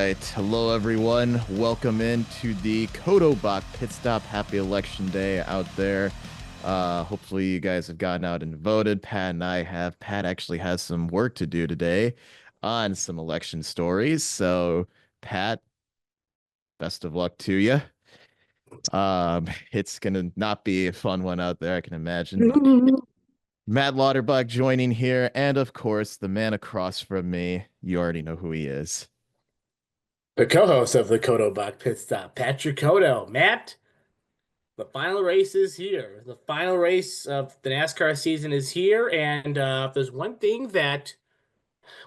right. Hello, everyone. Welcome into the Codo Bach Pitstop. Happy election day out there. Hopefully you guys have gotten out and voted. Pat and I have. Pat actually has some work to do today on some election stories. So, Pat, best of luck to you. It's gonna not be a fun one out there, I can imagine. Matt Lauterbach joining here, and of course, the man across from me. You already know who he is. The co-host of the Codo Bach Pitstop, Patrick Codo. Matt, the final race is here. The final race of the NASCAR season is here, and if there's one thing that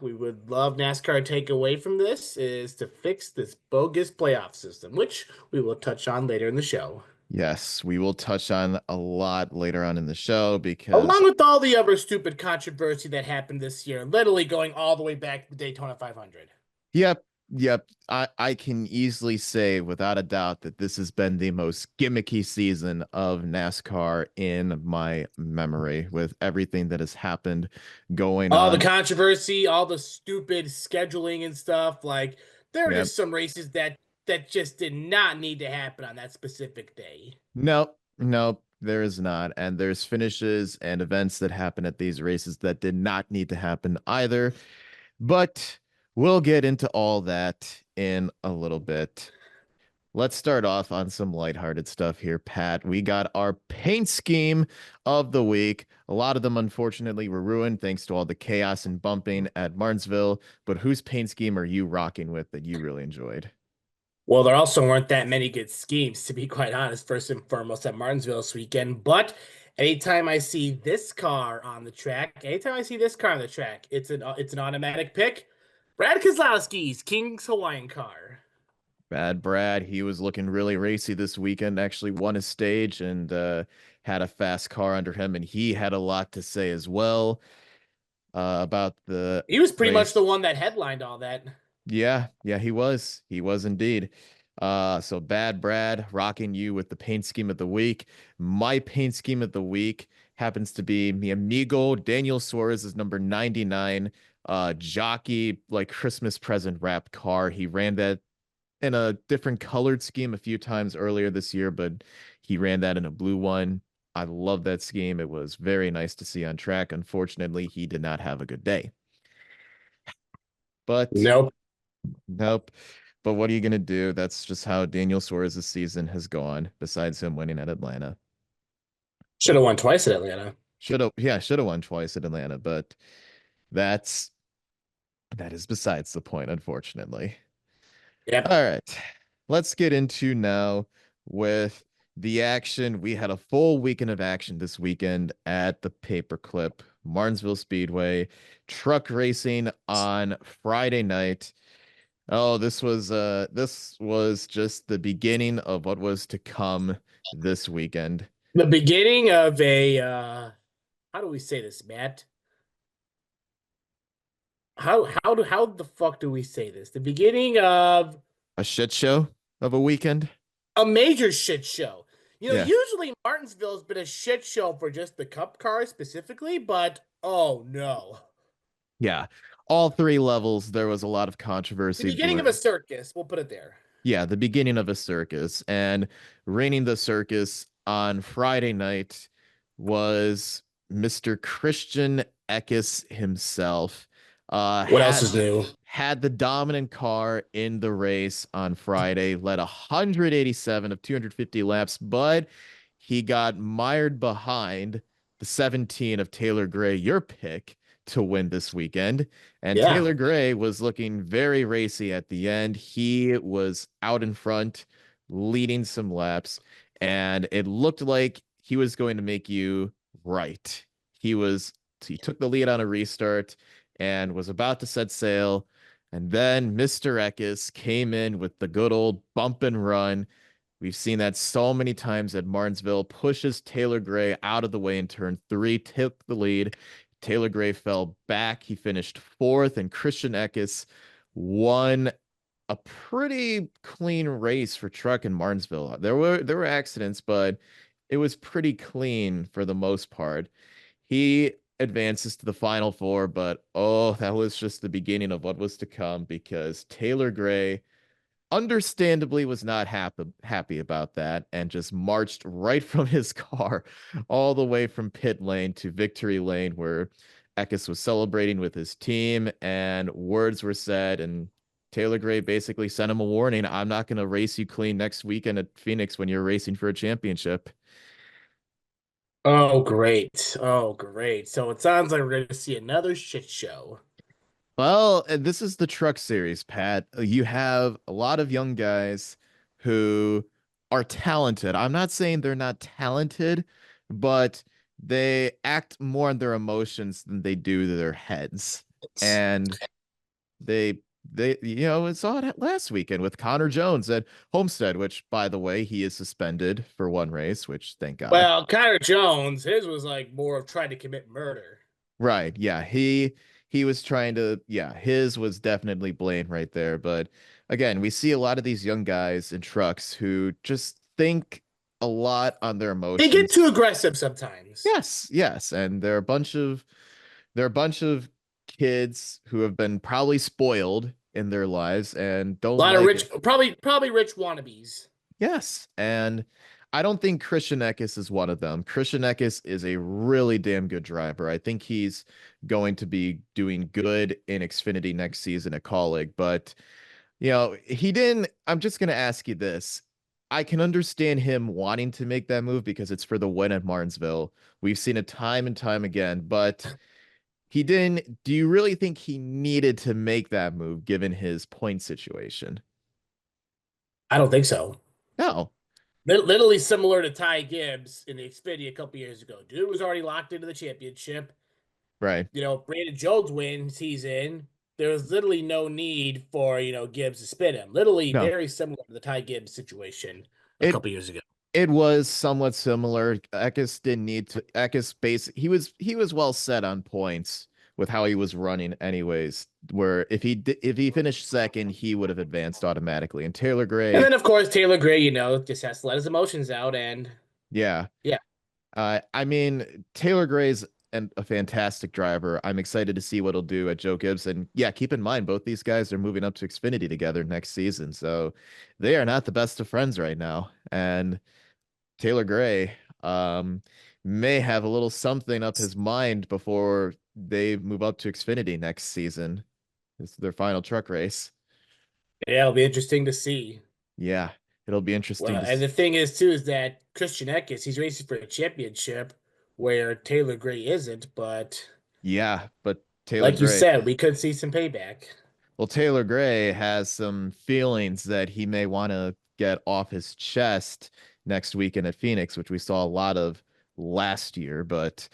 we would love NASCAR to take away from this is to fix this bogus playoff system, which we will touch on later in the show. Yes, we will touch on a lot later on in the show because, Along with all the other stupid controversy that happened this year, literally going all the way back to the Daytona 500. yep, I can easily say without a doubt that this has been the most gimmicky season of NASCAR in my memory with everything that has happened going All the on. controversy, all the stupid scheduling and stuff. Like there are Yep. just some races that just did not need to happen on that specific day. Nope, there is not. And there's finishes and events that happen at these races that did not need to happen either. But we'll get into all that in a little bit. Let's start off on some lighthearted stuff here, Pat. We got our paint scheme of the week. A lot of them, unfortunately, were ruined thanks to all the chaos and bumping at Martinsville. But whose paint scheme are you rocking with that you really enjoyed? Well, there also weren't that many good schemes, to be quite honest, first and foremost at Martinsville this weekend. But anytime I see this car on the track, it's an automatic pick. Brad Keselowski's King's Hawaiian car. Bad Brad, he was looking really racy this weekend, actually won a stage and had a fast car under him, and he had a lot to say as well about the He was pretty much race. the one that headlined all that. Yeah, he was. He was indeed. So Bad Brad rocking you with the paint scheme of the week. My paint scheme of the week happens to be mi amigo Daniel Suarez is number 99 jockey like Christmas present wrapped car. He ran that in a different colored scheme a few times earlier this year, but he ran that in a blue one. I love that scheme. It was very nice to see on track. Unfortunately, he did not have a good day. But Nope. nope. But what are you going to do? That's just how Daniel Suarez's season has gone, besides him winning at Atlanta. Should have won twice at Atlanta. Should have won twice at Atlanta, but that's that is besides the point, unfortunately. Yep. All right. Let's get into now with the action. We had a full weekend of action this weekend at the Paperclip Martinsville Speedway, truck racing on Friday night. Oh, this was just the beginning of what was to come this weekend. The beginning of a how do we say this, Matt? How the fuck do we say this? The beginning of A shit show of a weekend. a major shit show. Yeah. Usually Martinsville's been a shit show for just the Cup cars specifically, but oh no. Yeah. All three levels, there was a lot of The controversy. beginning of a circus, we'll put it there. Yeah, the beginning of a circus. And reigning the circus on Friday night was Mr. Christian Eckes himself. Uh, What else had is new? had the dominant car in the race on Friday, led 187 of 250 laps, but he got mired behind the 17 of Taylor Gray, your pick, to win this weekend. And Yeah. Taylor Gray was looking very racy at the end. He was out in front, leading some laps, and it looked like he was going to make you right. He took the lead on a restart and was about to set sail. And then Mr. Eckes came in with the good old bump and run. We've seen that so many times at Martinsville, pushes Taylor Gray out of the way in turn three, took the lead. Taylor Gray fell back. He finished fourth, and Christian Eckes won a pretty clean race for truck in Martinsville. There were accidents, but it was pretty clean for the most part. He advances to the final four, but oh, that was just the beginning of what was to come because Taylor Gray understandably was not happy about that and just marched right from his car all the way from pit lane to victory lane where Eckes was celebrating with his team and words were said and Taylor Gray basically sent him a warning. I'm not going to race you clean next weekend at Phoenix when you're racing for a championship. Oh, great. Oh, great. So it sounds like we're going to see another shit show. Well, this is the truck series, Pat. You have a lot of young guys who are talented. I'm not saying they're not talented, but they act more on their emotions than they do their heads. And they we saw it last weekend with Connor Jones at Homestead, which by the way, he is suspended for one race, which thank God. Well, Connor Jones, his was like more of trying to commit murder. Right. Yeah. He was trying to, yeah, his was definitely blamed right there. But again, we see a lot of these young guys in trucks who just think a lot on their They get too emotions. aggressive sometimes. Yes, yes. And they're a bunch of kids who have been probably spoiled in their lives and A don't lot of like rich, it. probably rich wannabes. Yes. And I don't think Christian Eckes is one of them. Christian Eckes is a really damn good driver. I think he's going to be doing good in Xfinity next season at Colleague, but he didn't. I'm just going to ask you this. I can understand him wanting to make that move because it's for the win at Martinsville. We've seen it time and time again, but he didn't. Do you really think he needed to make that move given his point situation? I don't think so. No. Literally similar to Ty Gibbs in the Xfinity a couple years ago. Dude was already locked into the championship. Right. Brandon Jones wins, he's in. There was literally no need for, Gibbs to spin him. Literally No. very similar to the Ty Gibbs situation a It couple years ago. It was somewhat similar. Eckes didn't need to. Eckes base he was well set on points with how he was running, anyways. Where if he finished second, he would have advanced automatically. And Taylor And Gray, then, of course, Taylor Gray, just has to let his emotions out. And yeah, yeah, I mean Taylor Gray's a fantastic driver. I'm excited to see what he'll do at Joe Gibbs. And yeah, keep in mind both these guys are moving up to Xfinity together next season, so they are not the best of friends right now. And Taylor Gray may have a little something up his mind before they move up to Xfinity next season. It's their final truck race. yeah, it'll be interesting to see. Yeah, it'll be interesting Well, to and the thing is, too, is that Christian Eckes, he's racing for a championship where Taylor Gray isn't. But yeah, but Taylor like you Gray, said, we could see some payback. well, Taylor Gray has some feelings that he may want to get off his chest next weekend at Phoenix, which we saw a lot of last year, but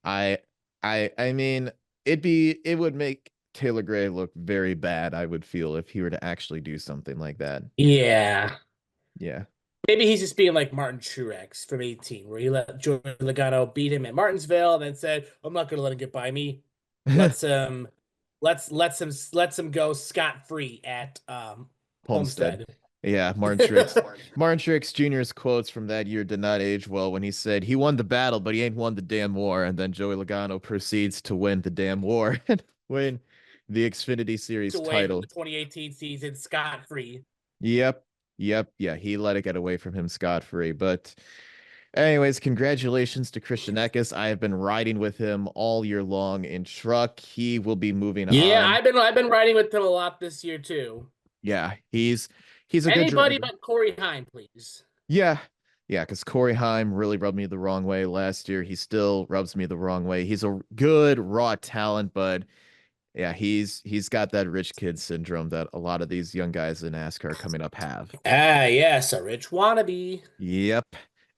I I mean it would make Taylor Gray look very bad, I would feel, if he were to actually do something like that. Yeah. Yeah. Maybe he's just being like Martin Truex from 18, where he let Joey Logano beat him at Martinsville and then said, I'm not gonna let him get by me. Let's let's him go scot-free at Homestead. Homestead. Yeah, Martin Truex Jr.'s quotes from that year did not age well when he said he won the battle, but he ain't won the damn war. And then Joey Logano proceeds to win the damn war and win the Xfinity Series Away from title. the 2018 season scot-free. Yep. Yep. Yeah, he let it get away from him scot-free. But anyways, congratulations to Christian Eckes. I have been riding with him all year long in truck. He will be moving Yeah, on. I've been riding with him a lot this year too. Yeah, he's a good Anybody driver. but Corey Heim, please. Yeah. Yeah, because Corey Heim really rubbed me the wrong way last year. He still rubs me the wrong way. He's a good raw talent, but yeah, he's got that rich kid syndrome that a lot of these young guys in NASCAR coming up have. Ah, yes, a rich wannabe. Yep,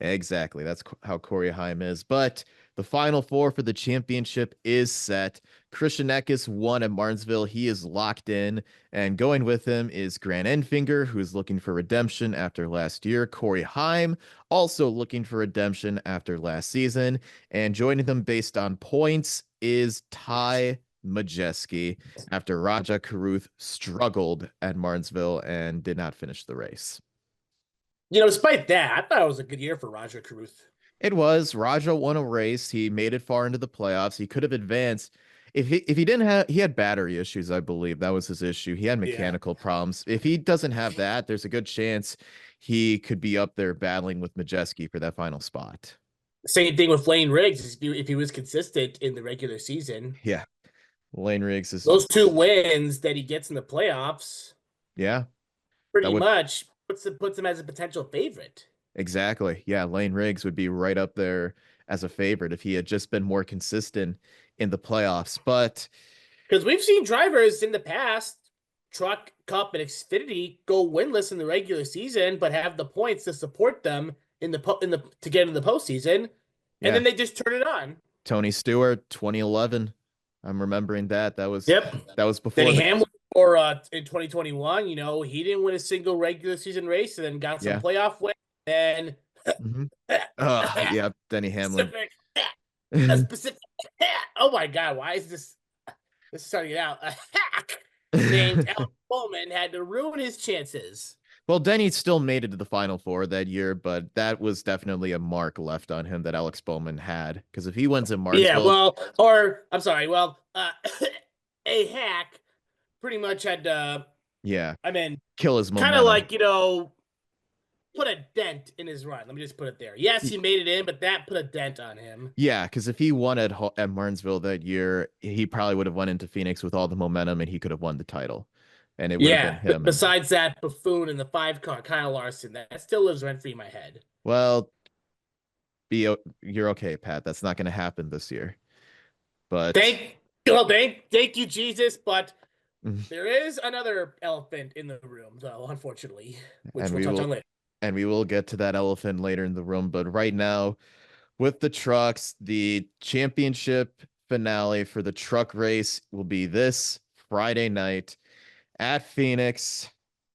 exactly. That's how Corey Haim is. But the final four for the championship is set. Christian Eckes won at Martinsville. He is locked in. And going with him is Grant Enfinger, who's looking for redemption after last year. Corey Haim, also looking for redemption after last season. And joining them based on points is Ty Majeski after Raja Caruth struggled at Martinsville and did not finish the race. Despite that, I thought it was a good year for Roger Caruth. It was. Raja won a race. He made it far into the playoffs. He could have advanced. if he didn't have he had battery issues, I believe that was his issue. He had Yeah. mechanical problems. If he doesn't have that, there's a good chance he could be up there battling with Majeski for that final spot. Same thing with Lane Riggs. If he was consistent in the regular season, Yeah, Lane Riggs is those just two wins that he gets in the playoffs yeah, that pretty would much puts him as a potential favorite. exactly. Yeah, Lane Riggs would be right up there as a favorite if he had just been more consistent in the playoffs. But Because we've seen drivers in the past, Truck, Cup, and Xfinity go winless in the regular season, but have the points to support them in the to get in the postseason, and yeah, then they just turn it on. Tony Stewart, 2011. I'm remembering that. That was Yep. that was before Denny the Hamlin or in 2021, he didn't win a single regular season race and then got some yeah. playoff wins and Hmm. Yeah, Denny Hamlin. specific a specific oh my god, why is this is starting it out? A hack named Alex Bowman had to ruin his chances. Well, Denny still made it to the Final Four that year, but that was definitely a mark left on him that Alex Bowman had. Because if he wins in Yeah, Martinsville, well, or I'm sorry, well, a hack pretty much had to, yeah, I mean, kill his kind of momentum. like, put a dent in his run. Let me just put it there. Yes, Y- he made it in, but that put a dent on him. Yeah, because if he won at Martinsville that year, he probably would have won into Phoenix with all the momentum, and he could have won the title, and it would have been Yeah, but him. And besides that buffoon in the 5 car, Kyle Larson, that still lives rent free in my head. well, you're okay, Pat. That's not going to happen this year. But Thank you, Jesus. But and there is another elephant in the room, though, unfortunately, which we'll we touch on will later. and we will get to that elephant later in the room. But right now, with the trucks, the championship finale for the truck race will be this Friday night at Phoenix.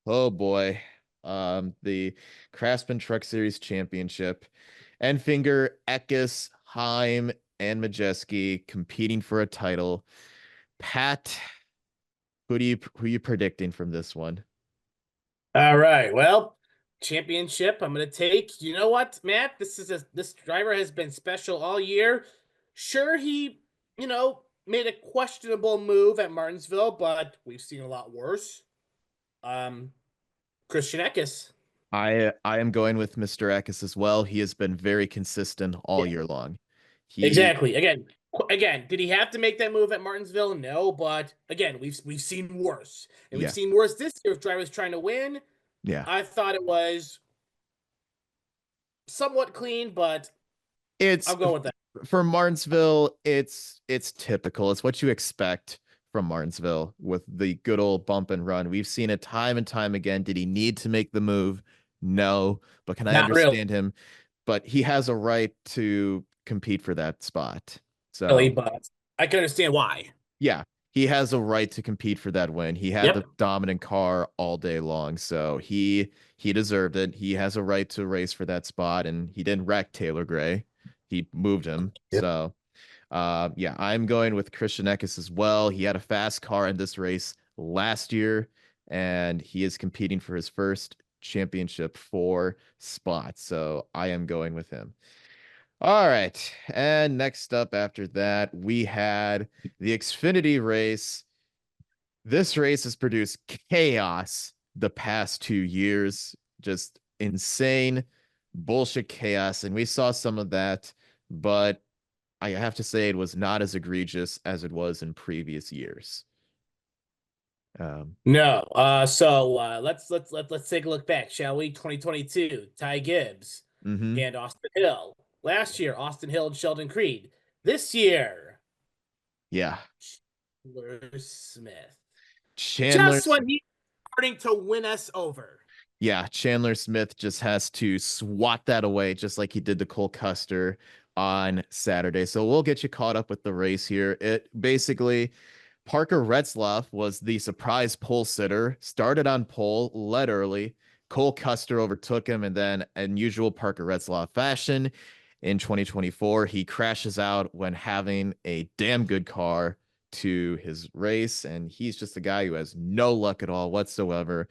Oh boy. The Craftsman Truck Series Championship. Enfinger, Eckes, Heim, and Majeski competing for a title. Pat, who you predicting from this one? All right. Well, championship. I'm gonna take. You know what, Matt? This driver has been special all year. Sure, he made a questionable move at Martinsville, but we've seen a lot worse. Um, Christian Eckes. I am going with Mr. Eckes as well. He has been very consistent all Yeah, year long. He exactly. Again, did he have to make that move at Martinsville? No, but again, we've seen worse, and we've yeah, seen worse this year with drivers trying to win. yeah. I thought it was somewhat clean, but It's I'll go with that. for Martinsville, it's typical. It's what you expect from Martinsville with the good old bump and run. We've seen it time and time again. Did he need to make the move? No, but can I Not really. understand him? But he has a right to compete for that spot. Really, So but I can understand why. yeah, he has a right to compete for that win. He had the Yep. dominant car all day long, so he deserved it. He has a right to race for that spot, and he didn't wreck Taylor Gray. He moved him. Yep. So yeah, I'm going with Christian Eckes as well. He had a fast car in this race last year, and he is competing for his first championship 4 spot. So I am going with him. All right. And next up after that, we had the Xfinity race. This race has produced chaos the past 2 years, just insane bullshit chaos. And we saw some of that, but I have to say it was not as egregious as it was in previous years. Um, No. So let's take a look back, shall we? 2022, Ty Gibbs mhm. and Austin Hill. Last year, Austin Hill and Sheldon Creed. This year, Yeah. Chandler Smith. Just Chandler's when he's starting to win us over. Yeah, Chandler Smith just has to swat that away, just like he did to Cole Custer on Saturday. So we'll get you caught up with the race here. It basically, Parker Retzlaff was the surprise pole sitter, started on pole, led early. Cole Custer overtook him, and then, in usual Parker Retzlaff fashion, in 2024, he crashes out when having a damn good car to his race, and he's just a guy who has no luck at all whatsoever.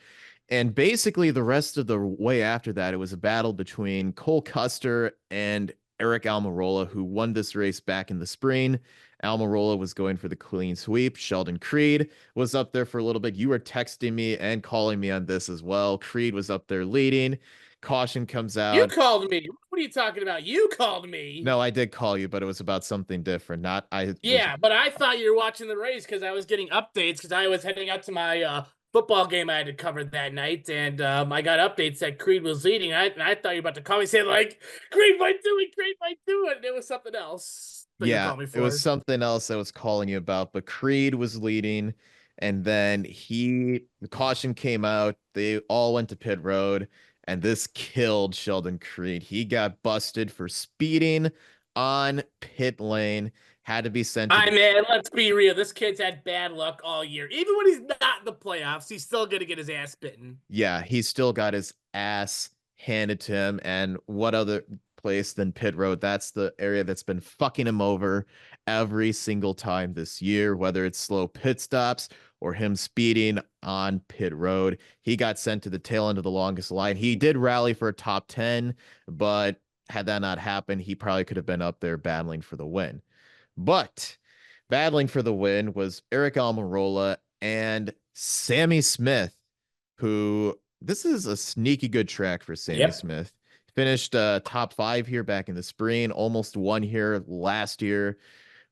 And basically, the rest of the way after that, it was a battle between Cole Custer and Eric Almirola, who won this race back in the spring. Almirola was going for the clean sweep. Sheldon Creed was up there for a little bit. You were texting me and calling me on this as well. Creed was up there leading. Caution comes You out. called me. What are you talking about? You called me. No, I did call you, but it was about something different. Not I was Yeah, but I thought you were watching the race because I was getting updates because I was heading out to my football game I had to cover that night, and I got updates that Creed was leading. I thought you were about to call me saying like Creed might do it, Creed might do it. And it was something else that you Yeah, called me it was for. something else I was calling you about, but Creed was leading, and then the caution came out. They all went to pit road, and this killed Sheldon Creed. He got busted for speeding on pit lane, had to be sent to I the man, let's be real. This kid's had bad luck all year. Even when he's not in the playoffs, he's still gonna get his ass bitten. yeah, he still got his ass handed to him. And what other place than pit road? That's the area that's been fucking him over every single time this year, whether it's slow pit stops or him speeding on pit road. He got sent to the tail end of the longest line. He did rally for a top 10, but had that not happened, he probably could have been up there battling for the win. But battling for the win was Eric Almirola and Sammy Smith, who this is a sneaky good track for Sammy Yep. Smith. Finished top 5 here back in the spring, almost won here last year,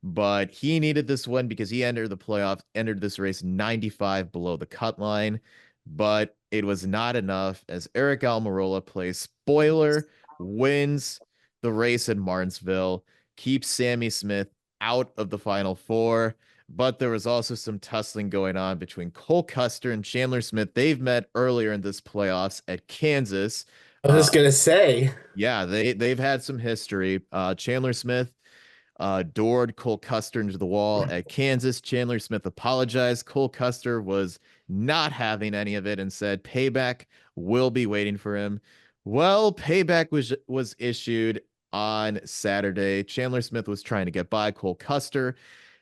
but he needed this win because he entered the playoff, entered this race 95 below the cut line, but it was not enough as Eric Almirola plays spoiler, wins the race in Martinsville, keeps Sammy Smith out of the final four. But there was also some tussling going on between Cole Custer and Chandler Smith. They've met earlier in this playoffs at Kansas. I was just gonna say. Yeah, they've had some history. Chandler Smith doored Cole Custer into the wall at Kansas. Chandler Smith apologized. Cole Custer was not having any of it and said payback will be waiting for him. Well, payback was issued on Saturday. Chandler Smith was trying to get by Cole Custer,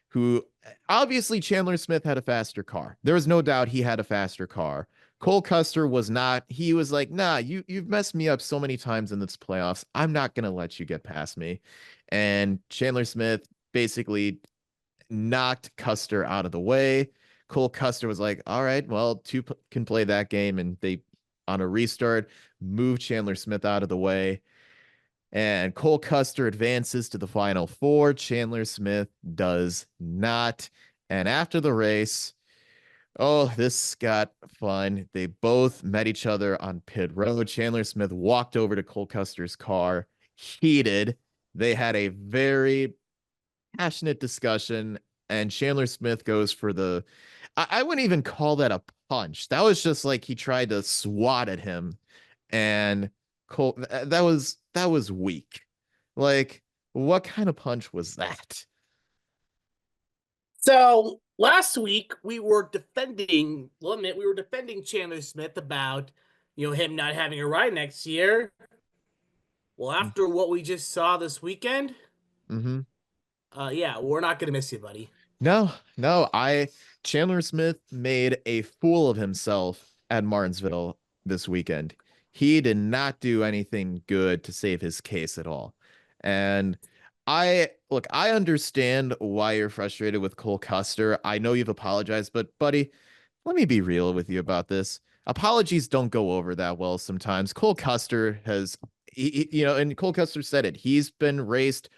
who obviously Chandler Smith had a faster car. There was no doubt he had a faster car. Cole Custer was not. He was like, nah, you've messed me up so many times in this playoffs. I'm not gonna let you get past me. And Chandler Smith basically knocked Custer out of the way. Cole Custer was like, all right, well, two can play that game. And they, on a restart, moved Chandler Smith out of the way. And Cole Custer advances to the final four. Chandler Smith does not. And after the race, oh, this got fun. They both met each other on pit road. Chandler Smith walked over to Cole Custer's car, heated. They had a very passionate discussion, and Chandler Smith goes for I wouldn't even call that a punch. That was just like he tried to swat at him, and Cole, that was weak. Like, what kind of punch was that? So last week we were defending, well, admit we were defending Chandler Smith about, him not having a ride next year. Well, after what we just saw this weekend, Mm-hmm. yeah, we're not gonna miss you, buddy. No, no, Chandler Smith made a fool of himself at Martinsville this weekend. He did not do anything good to save his case at all. And I understand why you're frustrated with Cole Custer. I know you've apologized, but buddy, let me be real with you about this. Apologies don't go over that well sometimes. Cole Custer has, and Cole Custer said it. He's been raced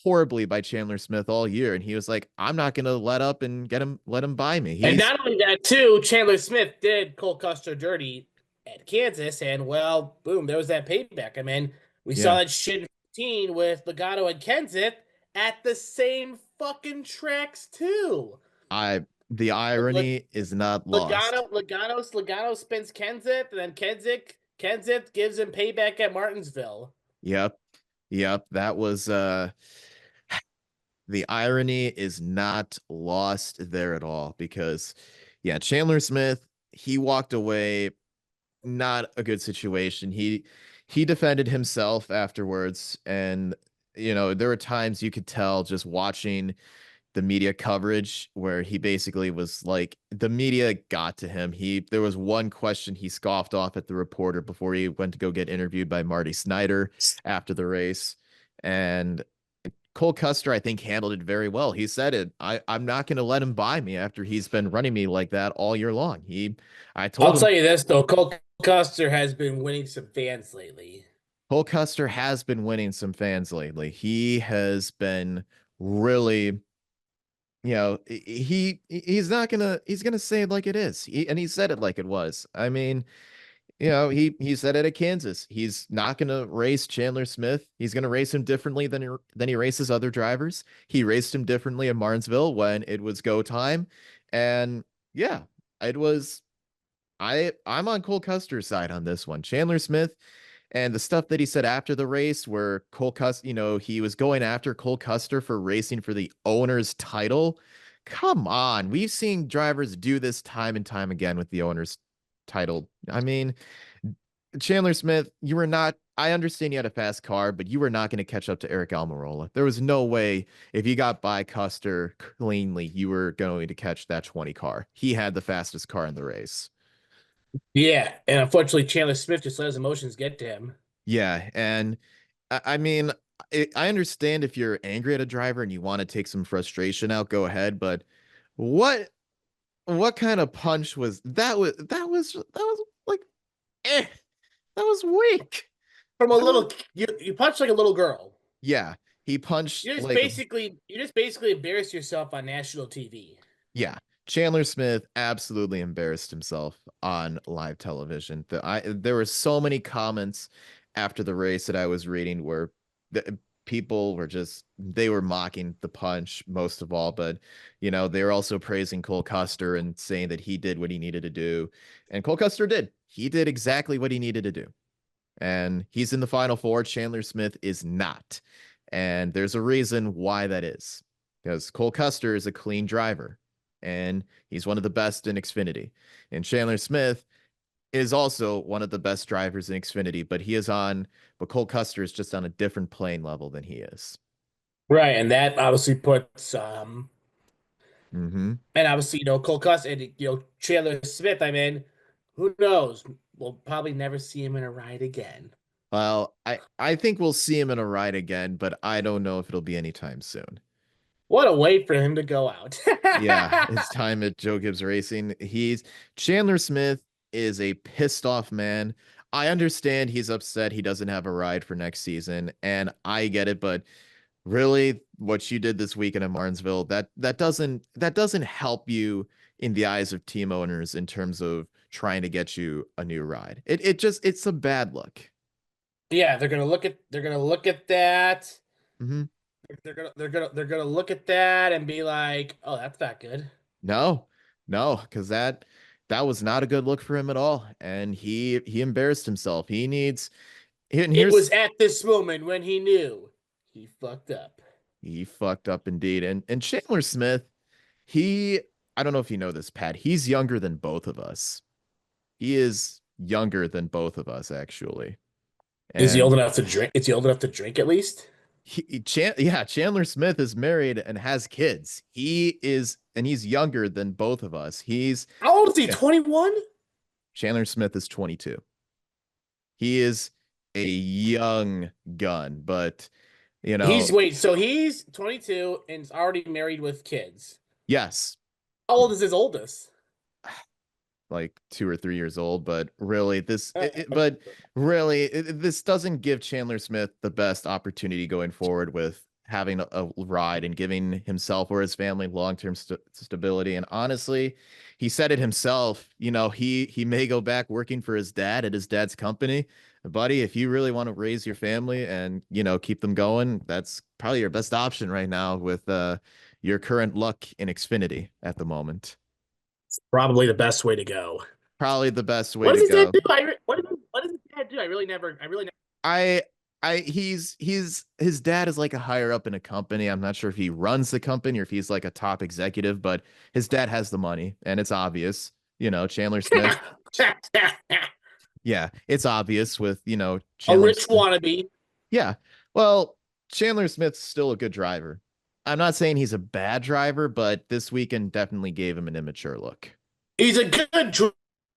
horribly by Chandler Smith all year, and he was like, "I'm not gonna let up and let him by me." And He's not only that, too, Chandler Smith did Cole Custer dirty at Kansas, and well, boom, there was that payback. I mean, we saw yeah. that shit in 15 with Legato and Kenseth at the same fucking tracks, too. I The irony is not lost. Legato spins Kenseth, and then Kenseth gives him payback at Martinsville. Yep. Yep. That was the irony is not lost there at all because yeah, Chandler Smith, he walked away, not a good situation. He defended himself afterwards, and there were times you could tell just watching the media coverage where he basically was like the media got to him. There was one question he scoffed off at the reporter before he went to go get interviewed by Marty Snyder after the race. And Cole Custer, I think, handled it very well. He said it. I'm not going to let him buy me after he's been running me like that all year long. I I'll told him tell you this though, Cole Custer has been winning some fans lately. Cole Custer has been winning some fans lately. He has been really, he's gonna say it like it is. And he said it like it was. I mean, he said it at Kansas. He's not going to race Chandler Smith. He's going to race him differently than he races other drivers. He raced him differently in Martinsville when it was go time. And yeah, it was I'm on Cole Custer's side on this one. Chandler Smith and the stuff that he said after the race where Cole Custer, he was going after Cole Custer for racing for the owner's title. Come on. We've seen drivers do this time and time again with the owner's title. I mean, Chandler Smith, you were not. I understand you had a fast car, but you were not going to catch up to Eric Almirola. There was no way if you got by Custer cleanly, you were going to catch that 20 car. He had the fastest car in the race. Yeah, and unfortunately, Chandler Smith just let his emotions get to him. Yeah, and I mean, I understand if you're angry at a driver and you want to take some frustration out, go ahead. But what what kind of punch was that? Was like, eh, that was weak. From a That was little, you punch like a little girl. Yeah, he punched like You just basically embarrass yourself on national TV. yeah. Chandler Smith absolutely embarrassed himself on live television. There were so many comments after the race that I was reading where people were they were mocking the punch most of all, but they were also praising Cole Custer and saying that he did what he needed to do. And Cole Custer did. He did exactly what he needed to do. And he's in the final four. Chandler Smith is not. And there's a reason why that is. Because Cole Custer is a clean driver and he's one of the best in Xfinity. And Chandler Smith is also one of the best drivers in Xfinity, but Cole Custer is just on a different playing level than he is. Right, and that obviously puts Mm-hmm. and obviously Cole Custer and Chandler Smith. I mean, who knows? We'll probably never see him in a ride again. Well, I think we'll see him in a ride again, but I don't know if it'll be anytime soon. What a way for him to go out. Yeah, his time at Joe Gibbs Racing. Chandler Smith is a pissed off man. I understand he's upset he doesn't have a ride for next season, and I get it, but really what you did this weekend in Martinsville, that doesn't help you in the eyes of team owners in terms of trying to get you a new ride. It's a bad look. Yeah, they're gonna look at that. Hmm. They're gonna look at that and be like, "Oh, that's not good." No, no, because that was not a good look for him at all, and he embarrassed himself. And It was here's at this moment when he knew he fucked up. he fucked up indeed. And Chandler Smith, he I don't know if you know this, Pat. He's younger than both of us. He is younger than both of us, actually. Is he And old enough to drink? Is he old enough to drink at least? Chandler Smith is married and has kids. He's younger than both of us. How old is he? Yeah, 21? Chandler Smith is 22. He is a young gun, but So he's 22 and is already married with kids. yes, How old is his oldest? like 2 or 3 years old, but really this doesn't give Chandler Smith the best opportunity going forward with having a ride and giving himself or his family long-term stability. And honestly, he said it himself, he may go back working for his dad at his dad's company. Buddy, if you really want to raise your family and, keep them going, that's probably your best option right now with your current luck in Xfinity at the moment. Probably the best way to go. Probably the best way What to does his dad go. do? What does his dad do? I really never. I he's his dad is like a higher up in a company. I'm not sure if he runs the company or if he's like a top executive, but his dad has the money and it's obvious. Chandler Smith. Yeah, it's obvious with, A Chandler rich Smith. wannabe. Yeah. Well, Chandler Smith's still a good driver. I'm not saying he's a bad driver, but this weekend definitely gave him an immature look. He's a good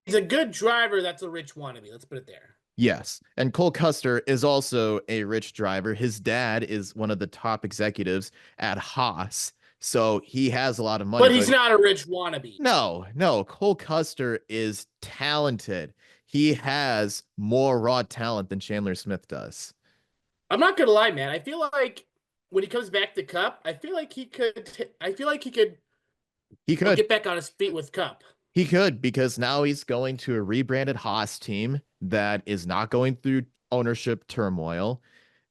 he's a good driver that's a rich wannabe. Let's put it there. Yes. And Cole Custer is also a rich driver. His dad is one of the top executives at Haas. So he has a lot of money, But he's but not a rich wannabe. no, Cole Custer is talented. He has more raw talent than Chandler Smith does. I'm not gonna lie, man. I feel like when he comes back to Cup, I feel like he could. I feel like he could He could. get back on his feet with Cup. He could because now he's going to a rebranded Haas team that is not going through ownership turmoil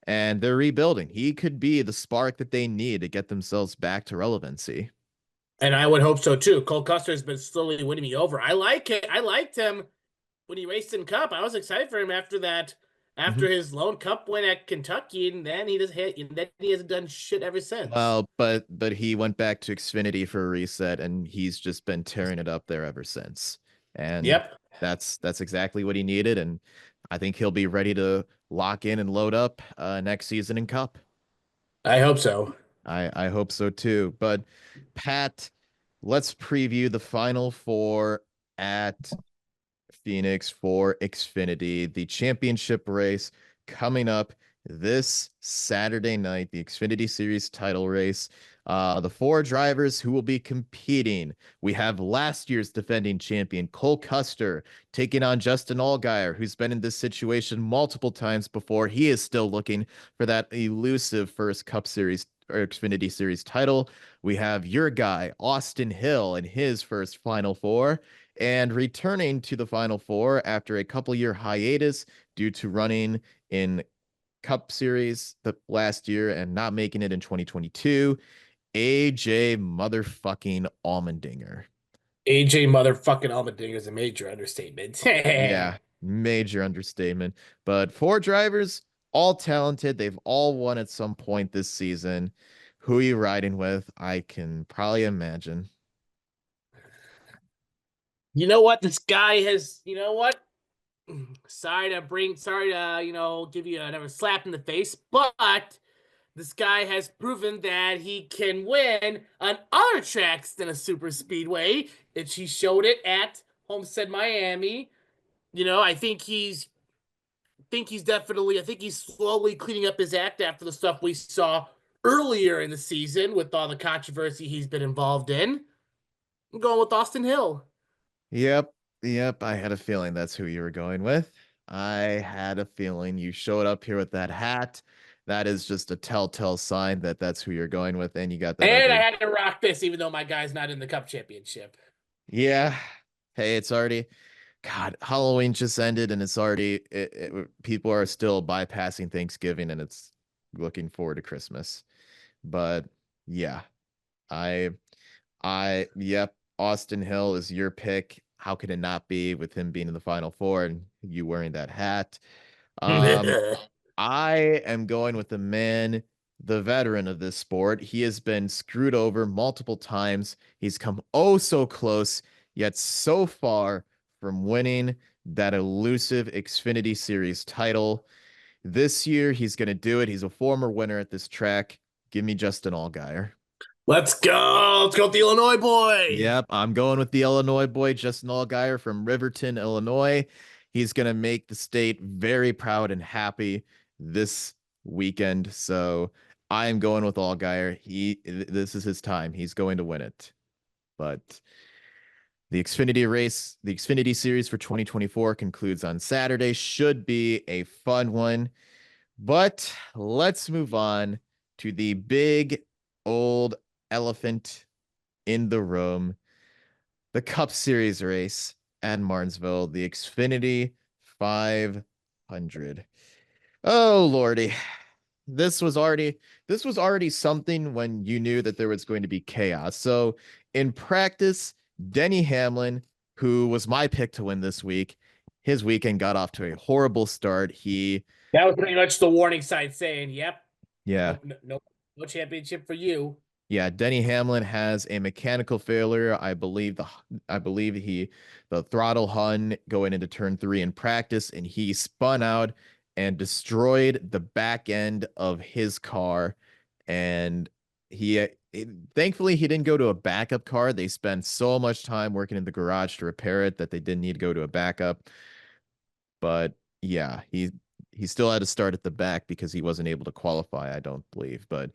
and they're rebuilding. He could be the spark that they need to get themselves back to relevancy. And I would hope so too. Cole Custer has been slowly winning me over. I like it. I liked him when he raced in Cup. I was excited for him after that, Mhm. after his lone Cup win at Kentucky, and then and then he hasn't done shit ever since. Well, but he went back to Xfinity for a reset, and he's just been tearing it up there ever since. And Yep, that's exactly what he needed, and I think he'll be ready to lock in and load up next season in Cup. I hope so. I hope so too. But Pat, let's preview the final four at Phoenix for Xfinity, the championship race coming up this Saturday night, the Xfinity Series title race. The four drivers who will be competing. We have last year's defending champion, Cole Custer, taking on Justin Allgaier, who's been in this situation multiple times before. He is still looking for that elusive first Cup Series or Xfinity Series title. We have your guy, Austin Hill, in his first Final Four and returning to the Final Four after a couple year hiatus due to running in Cup Series the last year and not making it in 2022. AJ motherfucking Allmendinger. AJ motherfucking Allmendinger is a major understatement. Yeah, major understatement. But four drivers, all talented. They've all won at some point this season. Who are you riding with? I can probably imagine. You know what? This guy has. You know what? Sorry to give you another slap in the face, but this guy has proven that he can win on other tracks than a super speedway. And he showed it at Homestead, Miami. I think he's slowly cleaning up his act after the stuff we saw earlier in the season with all the controversy he's been involved in. I'm going with Austin Hill. Yep, yep. I had a feeling that's who you were going with. I had a feeling you showed up here with that hat. That is just a telltale sign that that's who you're going with, and you got that And I ugly. had to rock this even though my guy's not in the Cup Championship. Yeah. Hey, it's already God. Halloween just ended, and it's already people are still bypassing Thanksgiving, and it's looking forward to Christmas. But yeah, I yep, Austin Hill is your pick. How could it not be with him being in the Final Four and you wearing that hat? Um, I am going with the man, the veteran of this sport. He has been screwed over multiple times. He's come oh so close, yet so far from winning that elusive Xfinity Series title. This year, he's going to do it. He's a former winner at this track. Give me Justin Allgaier. Let's go. Let's go with the Illinois boy. Yep, I'm going with the Illinois boy, Justin Allgaier from Riverton, Illinois. He's going to make the state very proud and happy this weekend. So I am going with Allgaier. This is his time. He's going to win it. But the Xfinity race, the Xfinity series for 2024 concludes on Saturday. Should be a fun one. But let's move on to the big old elephant in the room, the Cup Series race at Martinsville, the Xfinity 500. Oh lordy, this was already something when you knew that there was going to be chaos. So in practice, Denny Hamlin, who was my pick to win this week, his weekend got off to a horrible start. That was pretty much the warning sign saying, "Yep, Yeah, no championship for you." Yeah, Denny Hamlin has a mechanical failure. I believe the throttle hung going into turn 3 in practice, and he spun out and destroyed the back end of his car. And he thankfully he didn't go to a backup car. They spent so much time working in the garage to repair it that they didn't need to go to a backup. But Yeah, he still had to start at the back because he wasn't able to qualify, I don't believe. But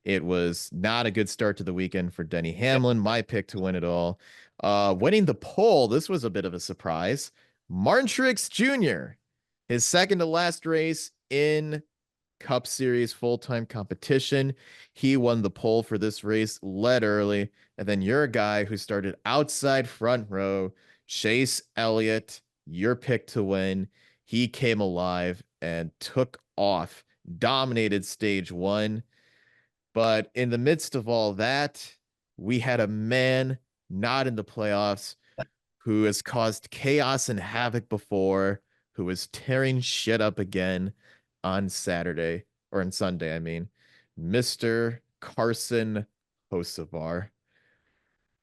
it was not a good start to the weekend for Denny Hamlin, my pick to win it all. Winning the pole, this was a bit of a surprise. Martin Truex Jr., his second to last race in Cup Series full-time competition. He won the pole for this race, led early, and then your guy who started outside front row, Chase Elliott, your pick to win. He came alive and took off, dominated stage one. But in the midst of all that, we had a man not in the playoffs who has caused chaos and havoc before, who is tearing shit up again on Saturday or on Sunday, I mean, Mr. Carson Hocevar.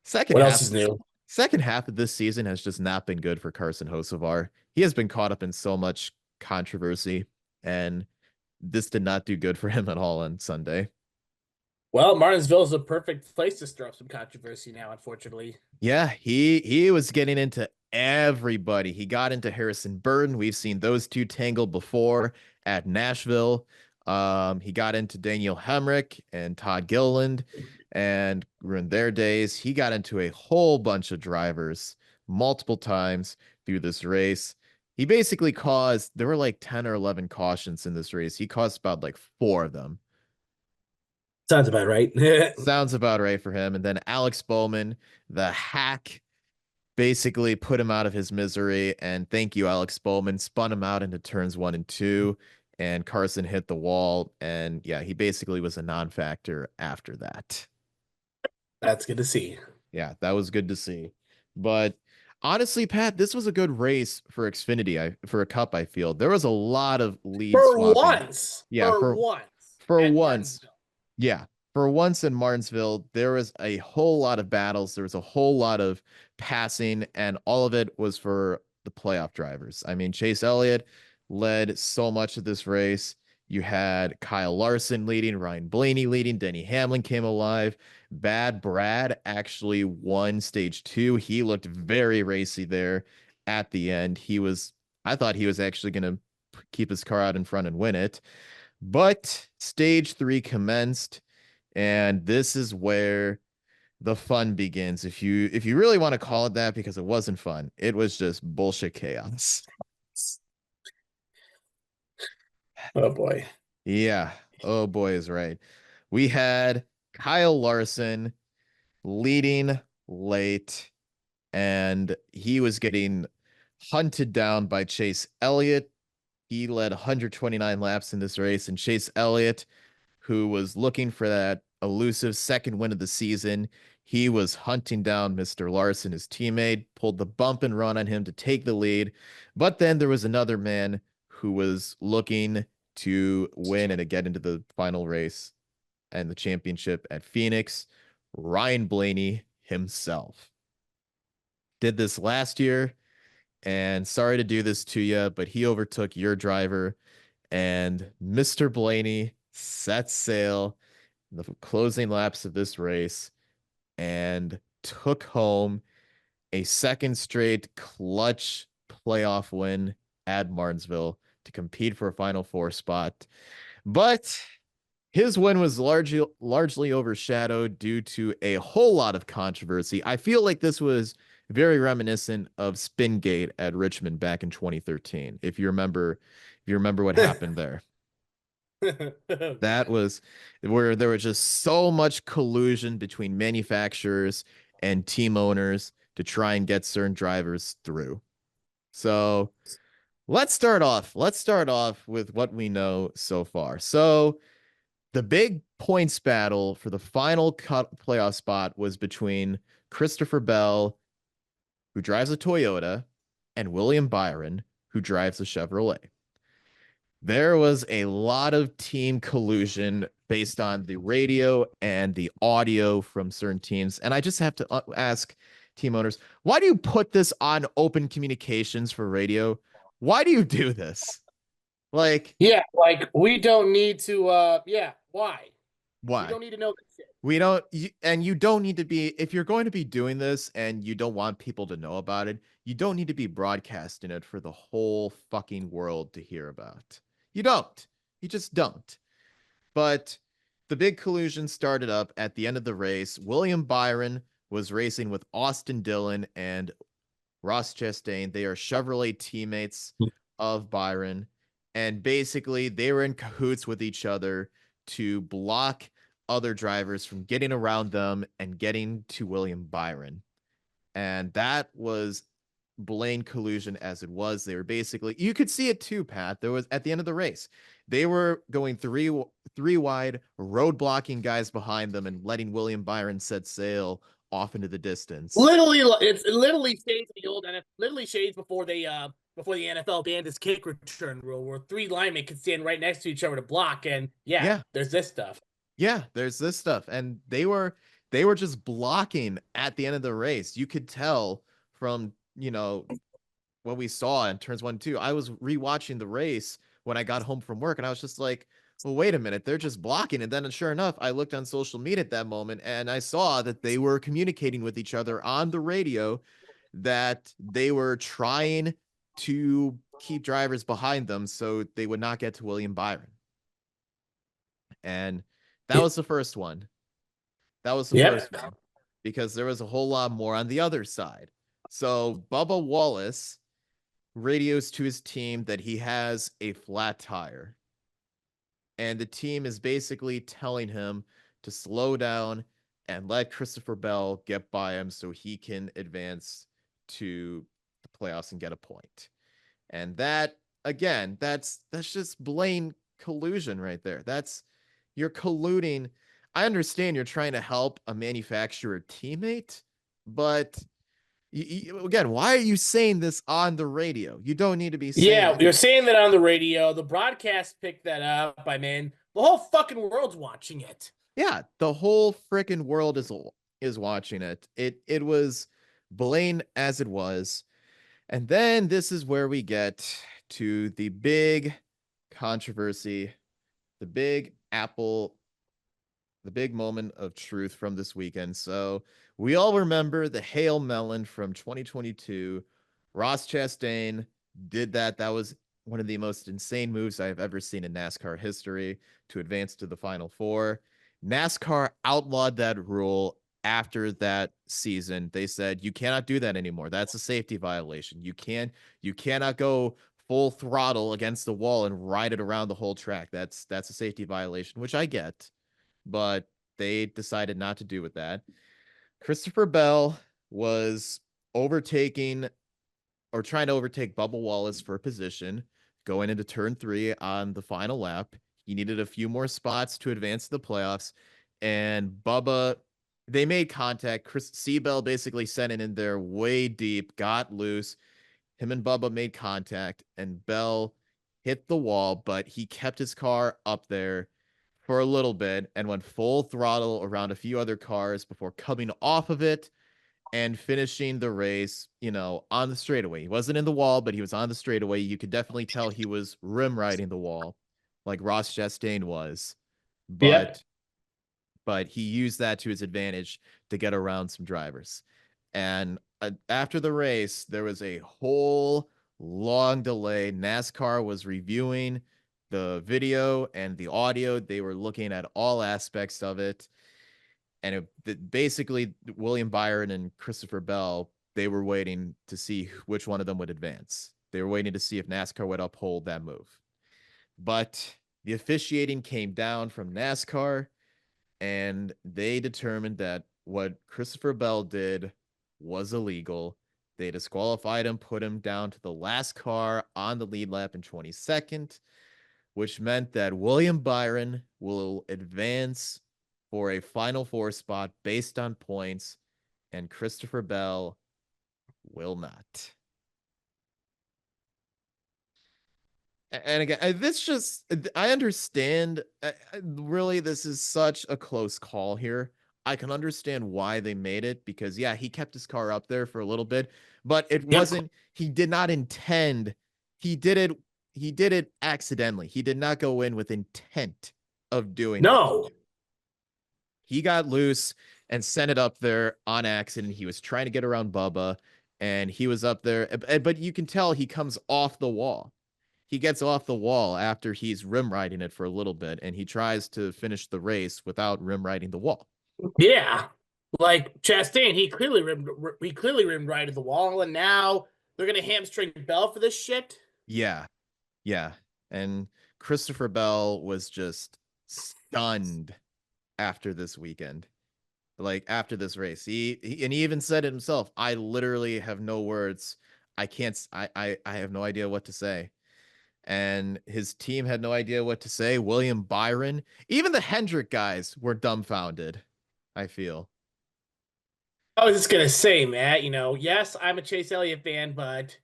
Second What else half is new? second half of this season has just not been good for Carson Hocevar. He has been caught up in so much controversy, and this did not do good for him at all on Sunday. Well, Martinsville is a perfect place to stir up some controversy now, unfortunately. Yeah, he was getting into everybody. He got into Harrison Burton. We've seen those two tangle before at Nashville. He got into Daniel Hemrick and Todd Gilliland and ruined their days. He got into a whole bunch of drivers multiple times through this race. He basically caused, there were like 10 or 11 cautions in this race. He caused about like four of them. Sounds about right. Sounds about right for him. And then Alex Bowman, the hack, basically put him out of his misery. And thank you, Alex Bowman, spun him out into turns one and two. And Carson hit the wall. And yeah, he basically was a non factor after that. That's good to see. Yeah, that was good to see. But honestly, Pat, this was a good race for Xfinity. For a cup, I feel there was a lot of lead For swapping. once, Yeah, for once for at once. Martinsville. Yeah, for once in Martinsville, there was a whole lot of battles. There was a whole lot of passing, and all of it was for the playoff drivers. I mean, Chase Elliott led so much of this race. You had Kyle Larson leading, Ryan Blaney leading, Denny Hamlin came alive. Bad Brad actually won stage two. He looked very racy there at the end. I thought he was actually going to keep his car out in front and win it. But stage three commenced, and this is where the fun begins. If you really want to call it that, because it wasn't fun, it was just bullshit chaos. Oh boy. Yeah. Oh boy is right. We had Kyle Larson leading late, and he was getting hunted down by Chase Elliott. He led 129 laps in this race, and Chase Elliott, who was looking for that elusive second win of the season, he was hunting down Mr. Larson, his teammate, pulled the bump and run on him to take the lead. But then there was another man who was looking to win and to get into the final race and the championship at Phoenix. Ryan Blaney himself did this last year, and sorry to do this to you, but he overtook your driver, and Mr. Blaney set sail in the closing laps of this race and took home a second straight clutch playoff win at Martinsville to compete for a Final Four spot. But his win was largely overshadowed due to a whole lot of controversy. I feel like this was very reminiscent of Spingate at Richmond back in 2013. If you remember what happened there. That was where there was just so much collusion between manufacturers and team owners to try and get certain drivers through. So let's start off. Let's start off with what we know so far. So the big points battle for the final playoff spot was between Christopher Bell, who drives a Toyota, and William Byron, who drives a Chevrolet. There was a lot of team collusion based on the radio and the audio from certain teams. And I just have to ask team owners, why do you put this on open communications for radio? Why do you do this? Like, Yeah, like we don't need to yeah, why? We why? don't need to know this shit. We don't, and you don't need to be, if you're going to be doing this and you don't want people to know about it, you don't need to be broadcasting it for the whole fucking world to hear about. You don't. You just don't. But the big collusion started up at the end of the race. William Byron was racing with Austin Dillon and Ross Chastain. They are Chevrolet teammates of Byron. And basically, they were in cahoots with each other to block other drivers from getting around them and getting to William Byron. And that was blatant collusion as it was. They were basically, you could see it too, Pat. There was at the end of the race, they were going three wide, road blocking guys behind them and letting William Byron set sail off into the distance. Literally, it's literally shades of the old NFL. Literally shades before before the NFL banned this kick return rule, where three linemen could stand right next to each other to block. And yeah, Yeah, there's this stuff. yeah, there's this stuff. And they were just blocking at the end of the race. You could tell from, what we saw in turns 1 and 2. I was rewatching the race when I got home from work, and I was just like, well, wait a minute, they're just blocking. And then sure enough, I looked on social media at that moment and I saw that they were communicating with each other on the radio, that they were trying to keep drivers behind them so they would not get to William Byron. And that was the first one. That was the Yep. first one, because there was a whole lot more on the other side. So Bubba Wallace radios to his team that he has a flat tire. And the team is basically telling him to slow down and let Christopher Bell get by him so he can advance to the playoffs and get a point. And that, again, that's just blatant collusion right there. You're colluding. I understand you're trying to help a manufacturer teammate, but again, why are you saying this on the radio? You don't need to be saying Yeah, it. you're saying that on the radio. The broadcast picked that up. I mean, the whole fucking world's watching it. Yeah, the whole freaking world is watching it. It was blatant as it was. And then this is where we get to the big controversy, the big apple, the big moment of truth from this weekend. So we all remember the Hail Melon from 2022. Ross Chastain did that. That was one of the most insane moves I've ever seen in NASCAR history to advance to the Final Four. NASCAR outlawed that rule after that season. They said you cannot do that anymore. That's a safety violation. You cannot go full throttle against the wall and ride it around the whole track. That's a safety violation, which I get, but they decided not to do with that. Christopher Bell was overtaking or trying to overtake Bubba Wallace for a position going into turn 3 on the final lap. He needed a few more spots to advance to the playoffs, and Bubba, they made contact. Chris Seabell basically sent it in there way deep, got loose. Him and Bubba made contact, and Bell hit the wall, but he kept his car up there for a little bit and went full throttle around a few other cars before coming off of it and finishing the race, on the straightaway. He wasn't in the wall, but he was on the straightaway. You could definitely tell he was rim riding the wall like Ross Chastain was. Yep. But he used that to his advantage to get around some drivers. And after the race, there was a whole long delay. NASCAR was reviewing the video and the audio. They were looking at all aspects of it. And basically, William Byron and Christopher Bell, they were waiting to see which one of them would advance. They were waiting to see if NASCAR would uphold that move. But the officiating came down from NASCAR, and they determined that what Christopher Bell did was illegal. They disqualified him, put him down to the last car on the lead lap in 22nd, which meant that William Byron will advance for a Final Four spot based on points, and Christopher Bell will not. And again, I understand. Really, this is such a close call here. I can understand why they made it because, yeah, he kept his car up there for a little bit, but it Yep. wasn't, he did not intend, he did it accidentally. He did not go in with intent of doing that. No. He got loose and sent it up there on accident. He was trying to get around Bubba, and he was up there, but you can tell he comes off the wall. He gets off the wall after he's rim riding it for a little bit, and he tries to finish the race without rim riding the wall. Yeah, like Chastain, he clearly rimmed right at the wall, and now they're gonna hamstring Bell for this shit. Yeah, yeah. And Christopher Bell was just stunned after this weekend. Like after this race. He even said it himself. I literally have no words. I can't I have no idea what to say. And his team had no idea what to say. William Byron, even the Hendrick guys were dumbfounded, I feel. I was just gonna say, Matt, yes, I'm a Chase Elliott fan, but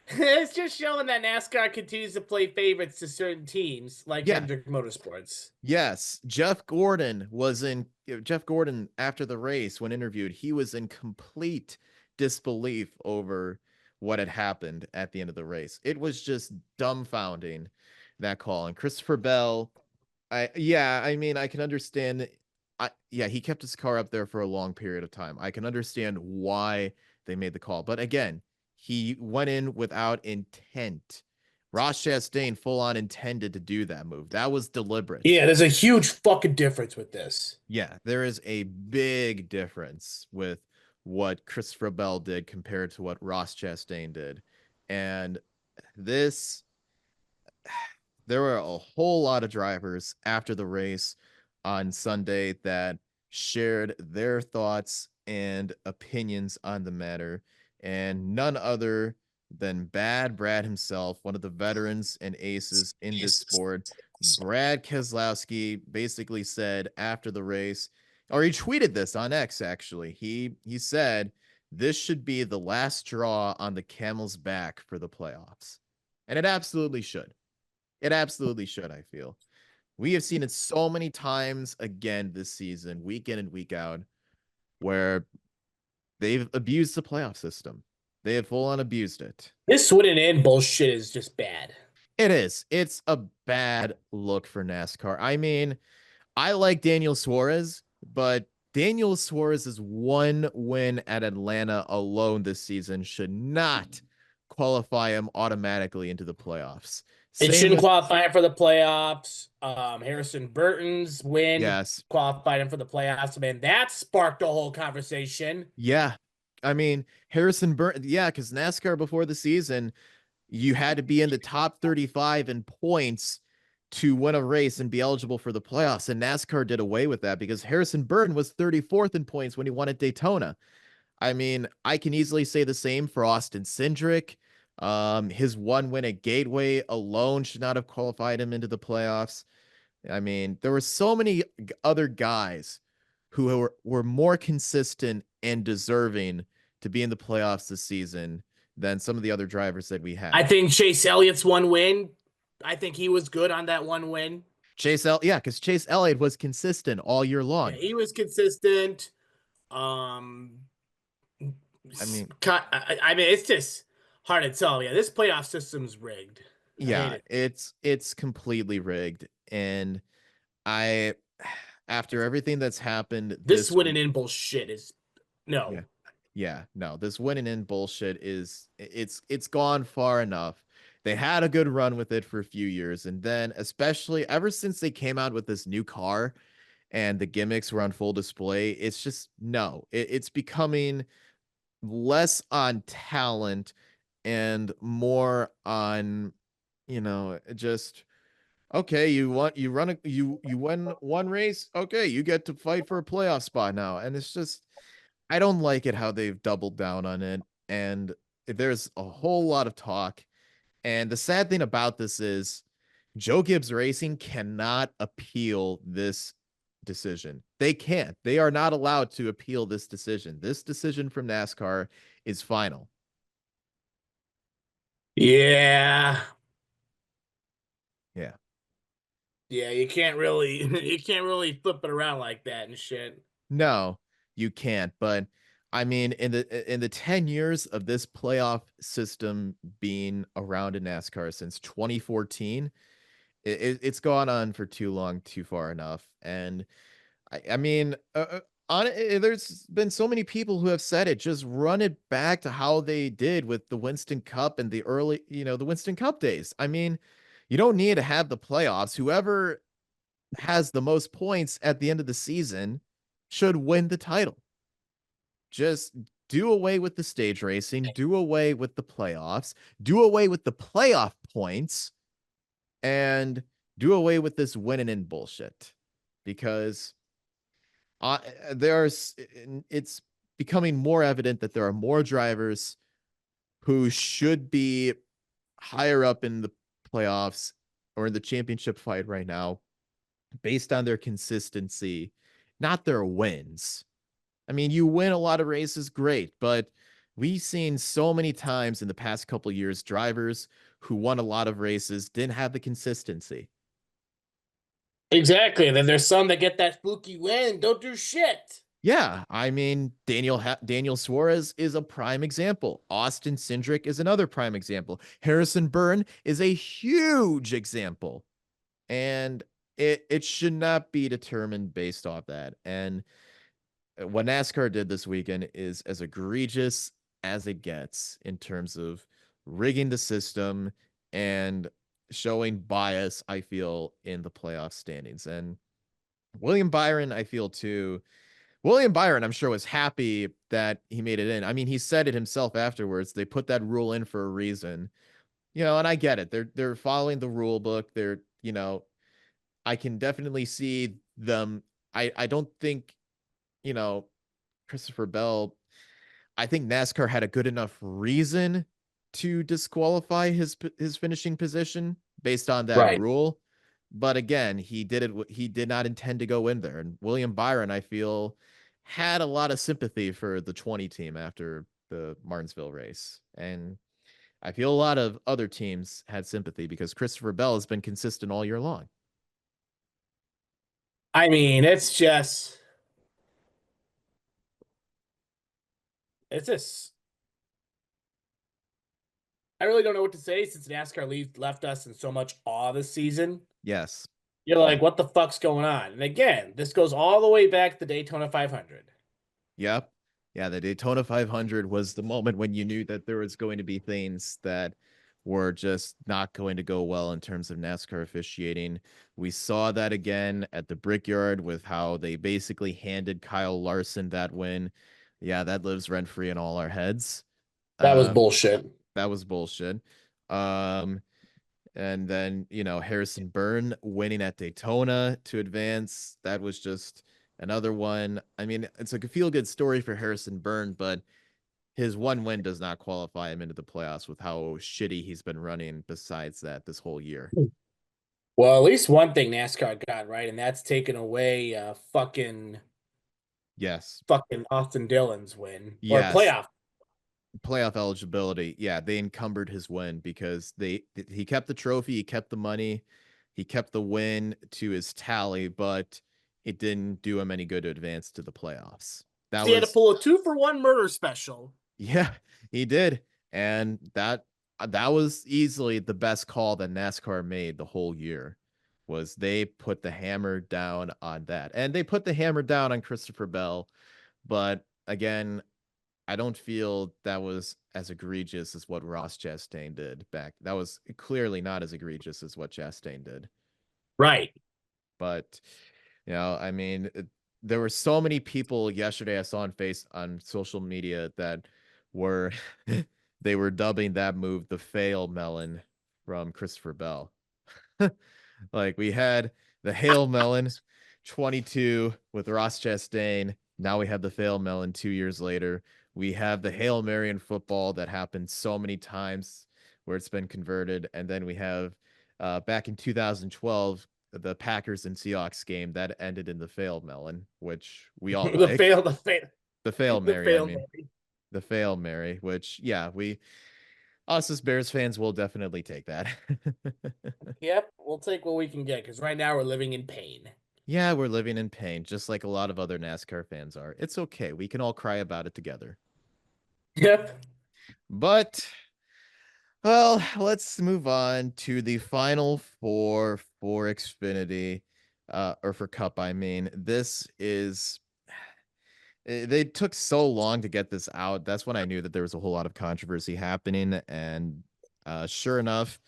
it's just showing that NASCAR continues to play favorites to certain teams like Yeah. Hendrick Motorsports. Yes, Jeff Gordon after the race when interviewed, he was in complete disbelief over what had happened at the end of the race. It was just dumbfounding, that call. And Christopher Bell, I mean, I can understand. Yeah, he kept his car up there for a long period of time. I can understand why they made the call. But again, he went in without intent. Ross Chastain full on intended to do that move. That was deliberate. Yeah, there's a huge fucking difference with this. Yeah, there is a big difference with what Christopher Bell did compared to what Ross Chastain did. And this there were a whole lot of drivers after the race on Sunday that shared their thoughts and opinions on the matter, and none other than Bad Brad himself, one of the veterans and aces in this sport. Brad Keselowski basically said after the race, or he tweeted this on X actually. He said this should be the last straw on the camel's back for the playoffs. And it absolutely should. It absolutely should, I feel. We have seen it so many times again this season, week in and week out, where they've abused the playoff system. They have full on abused it. This winning in bullshit is just bad. It is. It's a bad look for NASCAR. I mean, I like Daniel Suarez, but Daniel Suarez's one win at Atlanta alone this season should not qualify him automatically into the playoffs. It Same shouldn't with, qualify him for the playoffs. Harrison Burton's win yes, qualified him for the playoffs. Man, that sparked a whole conversation. yeah. I mean, Harrison Burton, yeah, because NASCAR before the season, you had to be in the top 35 in points to win a race and be eligible for the playoffs. And NASCAR did away with that because Harrison Burton was 34th in points when he won at Daytona. I mean, I can easily say the same for Austin Cindric. His one win at Gateway alone should not have qualified him into the playoffs. I mean, there were so many other guys who were more consistent and deserving to be in the playoffs this season than some of the other drivers that we I had. think Chase Elliott's one win. I think he was good on that one win. Yeah, because Chase Elliott was consistent all year Yeah, long. he was consistent. Um, I mean, I mean, it's just hard to tell. Yeah, this playoff system's rigged. I hate yeah, it. it's completely rigged, and I, after everything that's happened This this winning week, in bullshit is yeah, no. yeah, no, this winning in bullshit it's gone far enough. They had a good run with it for a few years, and then especially ever since they came out with this new car and the gimmicks were on full display, it's just no, it's becoming less on talent and more on, just okay, you win one race, okay, you get to fight for a playoff spot now. And it's just I don't like it how they've doubled down on it. And there's a whole lot of talk. And the sad thing about this is Joe Gibbs Racing cannot appeal this decision. They can't. They are not allowed to appeal this decision. This decision from NASCAR is final. Yeah, Yeah. yeah. You can't really, you can't really flip it around like that and shit. No, you can't. But I mean, in the 10 years of this playoff system being around in NASCAR since 2014, it's gone on for too long, too far enough. And I mean, there's been so many people who have said it. Just run it back to how they did with the Winston Cup and the early, the Winston Cup days. I mean, you don't need to have the playoffs. Whoever has the most points at the end of the season should win the title. Just do away with the stage racing, do away with the playoffs, do away with the playoff points, and do away with this winning in bullshit. Because there's it's becoming more evident that there are more drivers who should be higher up in the playoffs or in the championship fight right now based on their consistency, not their wins. I mean, you win a lot of races, great, but we've seen so many times in the past couple years drivers who won a lot of races didn't have the consistency. Exactly. And then there's some that get that spooky win and don't do shit. Yeah, I mean, Daniel Suarez is a prime example. Austin Cindric is another prime example. Harrison Byrne is a huge example. And it should not be determined based off that. And what NASCAR did this weekend is as egregious as it gets in terms of rigging the system and showing bias, I feel, in the playoff standings. And William Byron, I feel too. William Byron, I'm sure, was happy that he made it in. I mean, he said it himself afterwards. They put that rule in for a reason. And I get it. They're following the rule book. I can definitely see them. I don't think, you know, Christopher Bell, I think NASCAR had a good enough reason to disqualify his finishing position based on that Right. rule. But again, he did it. He did not intend to go in there. And William Byron, I feel, had a lot of sympathy for the 20 team after the Martinsville race. And I feel a lot of other teams had sympathy because Christopher Bell has been consistent all year long. I mean, it's just, I really don't know what to say since NASCAR left us in so much awe this season. Yes. You're Yeah. like, what the fuck's going on? And again, this goes all the way back to Daytona 500. Yep. Yeah, the Daytona 500 was the moment when you knew that there was going to be things that were just not going to go well in terms of NASCAR officiating. We saw that again at the Brickyard with how they basically handed Kyle Larson that win. Yeah, that lives rent free in all our heads. That was Uh, bullshit. that was bullshit. Um, and then, Harrison Byrne winning at Daytona to advance. That was just another one. I mean, it's like a feel good story for Harrison Byrne, but his one win does not qualify him into the playoffs with how shitty he's been running besides that this whole year. Well, at least one thing NASCAR got right, and that's taking away Yes. fucking Austin Dillon's win or Yes. playoff. Playoff eligibility. Yeah, they encumbered his win because he kept the trophy, he kept the money, he kept the win to his tally, but it didn't do him any good to advance to the playoffs. That So he had to was pull a 2-for-1 murder special. Yeah, he did. And that was easily the best call that NASCAR made the whole year was they put the hammer down on that. And they put the hammer down on Christopher Bell, but again, I don't feel that was as egregious as what Ross Chastain did back. That was clearly not as egregious as what Chastain did. Right. But I mean, there were so many people yesterday I saw on social media that were they were dubbing that move the fail melon from Christopher Bell. Like we had the Hail Melon 22 with Ross Chastain. Now we have the Fail Melon 2 years later. We have the Hail Mary in football that happened so many times where it's been converted. And then we have back in 2012, the Packers and Seahawks game that ended in the Fail Melon, which we all the like. fail, the fail, The Fail the Mary, I fail mean. Mary. The Fail Mary, which, yeah, us as Bears fans will definitely take that. Yep, we'll take what we can get because right now we're living in pain. Yeah, we're living in pain, just like a lot of other NASCAR fans are. It's okay. We can all cry about it together. Yep. But, well, let's move on to the final four for Xfinity. or for Cup, I mean. This is they took so long to get this out. That's when I knew that there was a whole lot of controversy happening, and sure enough,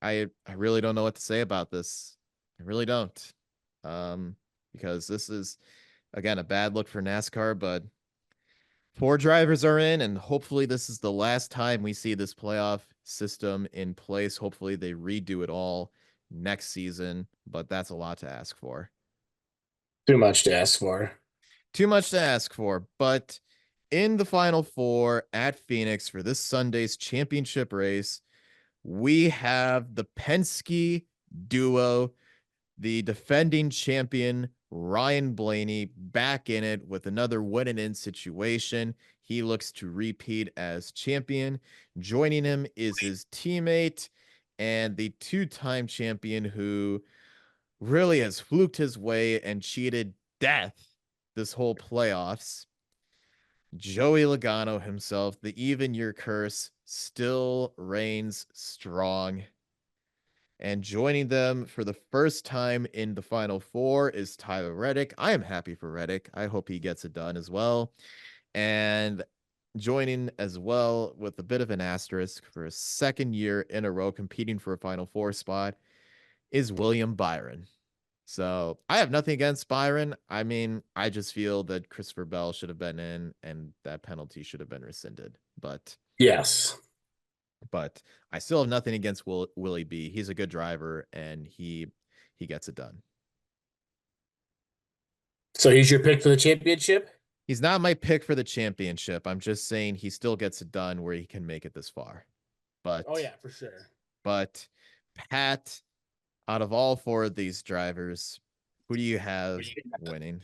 I really don't know what to say about this. I really don't. Because this is again a bad look for NASCAR, but four drivers are in, and hopefully this is the last time we see this playoff system in place. Hopefully they redo it all next season, but that's a lot to ask for. Too much to ask for. Too much to ask for, but in the final four at Phoenix for this Sunday's championship race, we have the Penske duo, the defending champion Ryan Blaney back in it with another win and in situation. He looks to repeat as champion. Joining him is his teammate and the two-time champion who really has fluked his way and cheated death this whole playoffs. Joey Logano himself, the even year curse, still reigns strong. And joining them for the first time in the Final Four is Tyler Reddick. I am happy for Reddick. I hope he gets it done as well. And joining as well with a bit of an asterisk for a second year in a row competing for a Final Four spot is William Byron. So I have nothing against Byron. I mean, I just feel that Christopher Bell should have been in and that penalty should have been rescinded. Yes. But I still have nothing against Willie B. He's a good driver and he gets it done. So he's your pick for the championship? He's not my pick for the championship. I'm just saying he still gets it done where he can make it this far. But oh yeah, for sure. But Pat, out of all four of these drivers, who do you have winning?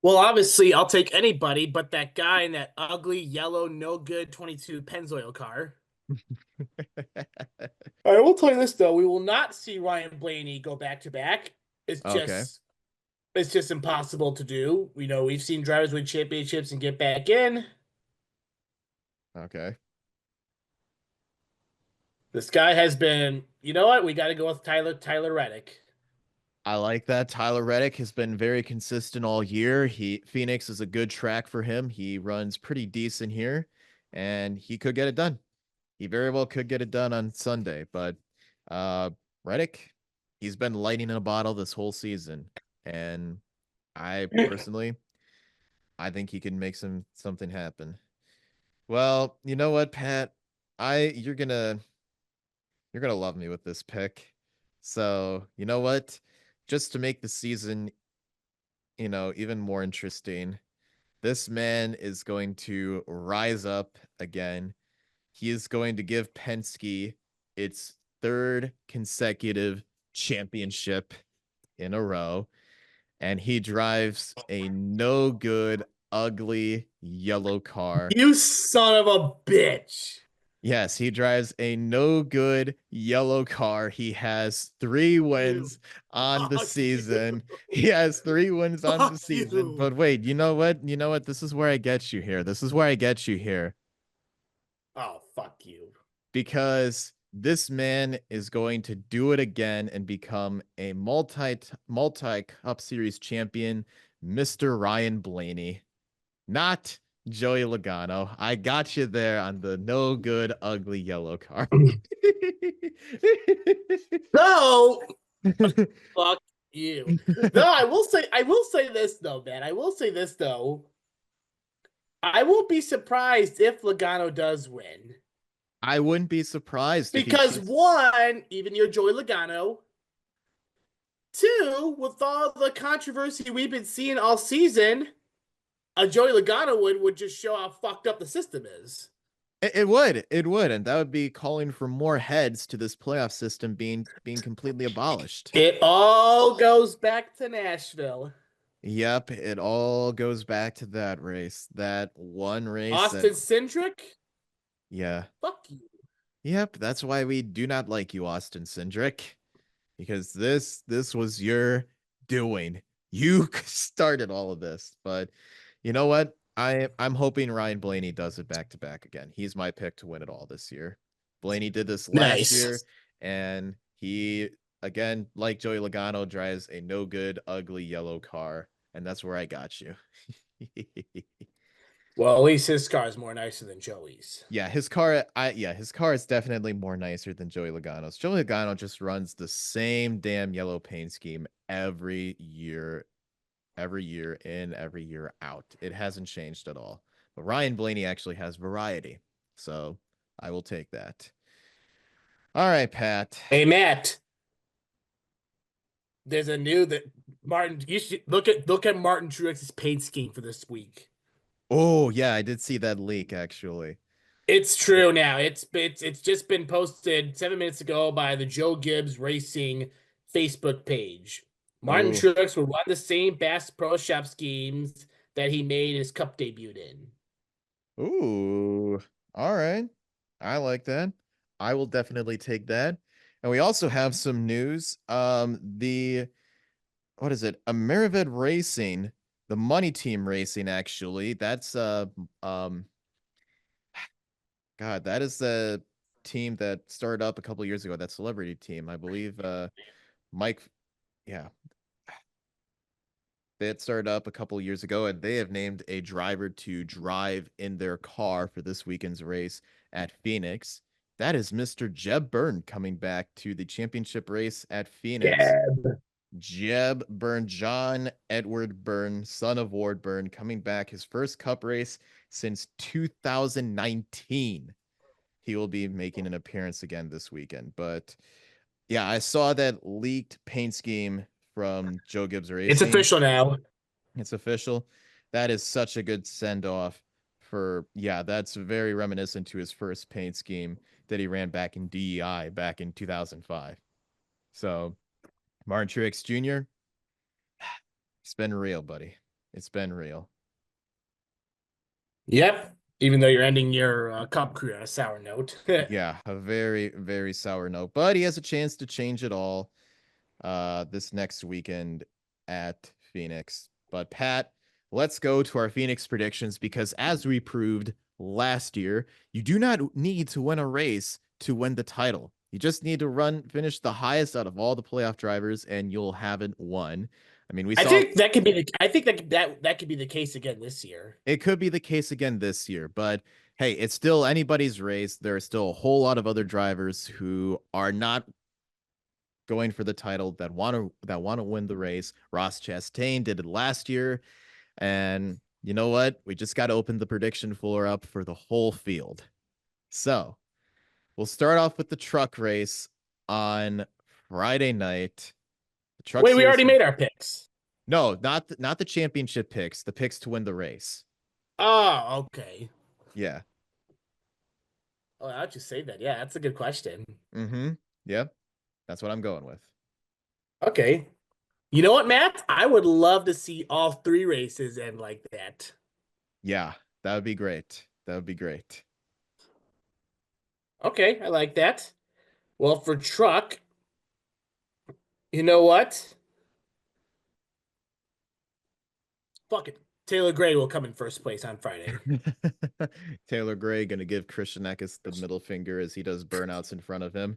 Well, obviously, I'll take anybody but that guy in that ugly yellow, no good 22 Pennzoil car. I will tell you this though: we will not see Ryan Blaney go back to back. It's Okay. just impossible to do. You know, we've seen drivers win championships and get back in. Okay. This guy has been. You know what? We got to go with Tyler Reddick. I like that. Tyler Reddick has been very consistent all year. Phoenix is a good track for him. He runs pretty decent here, and he could get it done. He very well could get it done on Sunday, but Reddick, he's been lightning in a bottle this whole season, and I personally, I think he can make something happen. Well, you know what, Pat? You're gonna love me with this pick. So you know what? Just to make the season, even more interesting, this man is going to rise up again. He is going to give Penske its third consecutive championship in a row. And he drives a no good, ugly yellow car. You son of a bitch. Yes, he drives a no good yellow car. He has 3 wins on the season. He has 3 wins on the season. But wait, you know what? You know what? This is where I get you here. This is where I get you here. Oh, fuck you. Because this man is going to do it again and become a multi Cup Series champion, Mr. Ryan Blaney. Not Joey Logano. I got you there on the no good, ugly yellow car. No, fuck you. No, I will say this though, man. I will say this though. I won't be surprised if Logano does win. I wouldn't be surprised because one, even your Joey Logano. 2, with all the controversy we've been seeing all season, a Joey Logano would just show how fucked up the system is. It would, and that would be calling for more heads to this playoff system being completely abolished. It all goes back to Nashville. Yep, it all goes back to that race, that one race. Austin Cindric? Yeah. Fuck you. Yep, that's why we do not like you, Austin Cindric, because this was your doing. You started all of this, but you know what? I'm hoping Ryan Blaney does it back to back again. He's my pick to win it all this year. Blaney did this last year, and he again, like Joey Logano, drives a no good, ugly yellow car, and that's where I got you. Well, at least his car is more nicer than Joey's. Yeah, his car is definitely more nicer than Joey Logano's. Joey Logano just runs the same damn yellow paint scheme every year in, every year out. It hasn't changed at all. But Ryan Blaney actually has variety. So I will take that. All right, Pat. Hey, Matt, there's a new that Martin. You should look at Martin Truex's paint scheme for this week. Oh, yeah, I did see that leak actually. It's true now. It's just been posted 7 minutes ago by the Joe Gibbs Racing Facebook page. Martin Oh, Truex will run the same Bass Pro Shop schemes that he made his Cup debut in. ooh. All right. I like that. I will definitely take that. And we also have some news. The what is it? Amerivid Racing, the Money Team Racing, actually. That's um God, that is the team that started up a couple years ago, that celebrity team. I believe Mike, yeah, they had started up a couple years ago, and they have named a driver to drive in their car for this weekend's race at Phoenix. That is Mr. Jeb Byrne coming back to the championship race at Phoenix. Yeah. Jeb Byrne, John Edward Byrne, son of Ward Byrne, coming back his first cup race since 2019. He will be making an appearance again this weekend. But yeah, I saw that leaked paint scheme from Joe Gibbs It's Racing. official now. It's official. That is such a good send off for, yeah, that's very reminiscent to his first paint scheme that he ran back in DEI back in 2005. So, Martin Truex Jr., it's been real, buddy. It's been real. Yep. Even though you're ending your Cup career on a sour note. Yeah, a very, very sour note, but he has a chance to change it all this next weekend at Phoenix. But Pat, let's go to our Phoenix predictions because as we proved last year, you do not need to win a race to win the title. You just need to finish the highest out of all the playoff drivers, and you'll have it won. I mean, we I saw think that could be the I think that could be the case again this year. it could be the case again this year, but hey, it's still anybody's race. There are still a whole lot of other drivers who are not going for the title that want to win the race. Ross Chastain did it last year, and you know what? We just got to open the prediction floor up for the whole field. So we'll start off with the truck race on Friday night. The truck Wait, we series. already made our picks. No, not the championship picks. The picks to win the race. Oh, okay. Yeah. Oh, I'll just say that. Yeah, that's a good question. Mm-hmm. Yep. That's what I'm going with. Okay. You know what, Matt? I would love to see all three races end like that. Yeah, that would be great. That would be great. Okay, I like that. Well, for truck, you know what? Fuck it. Taylor Gray will come in first place on Friday. Taylor Gray gonna give Christian Eckes the middle finger as he does burnouts in front of him,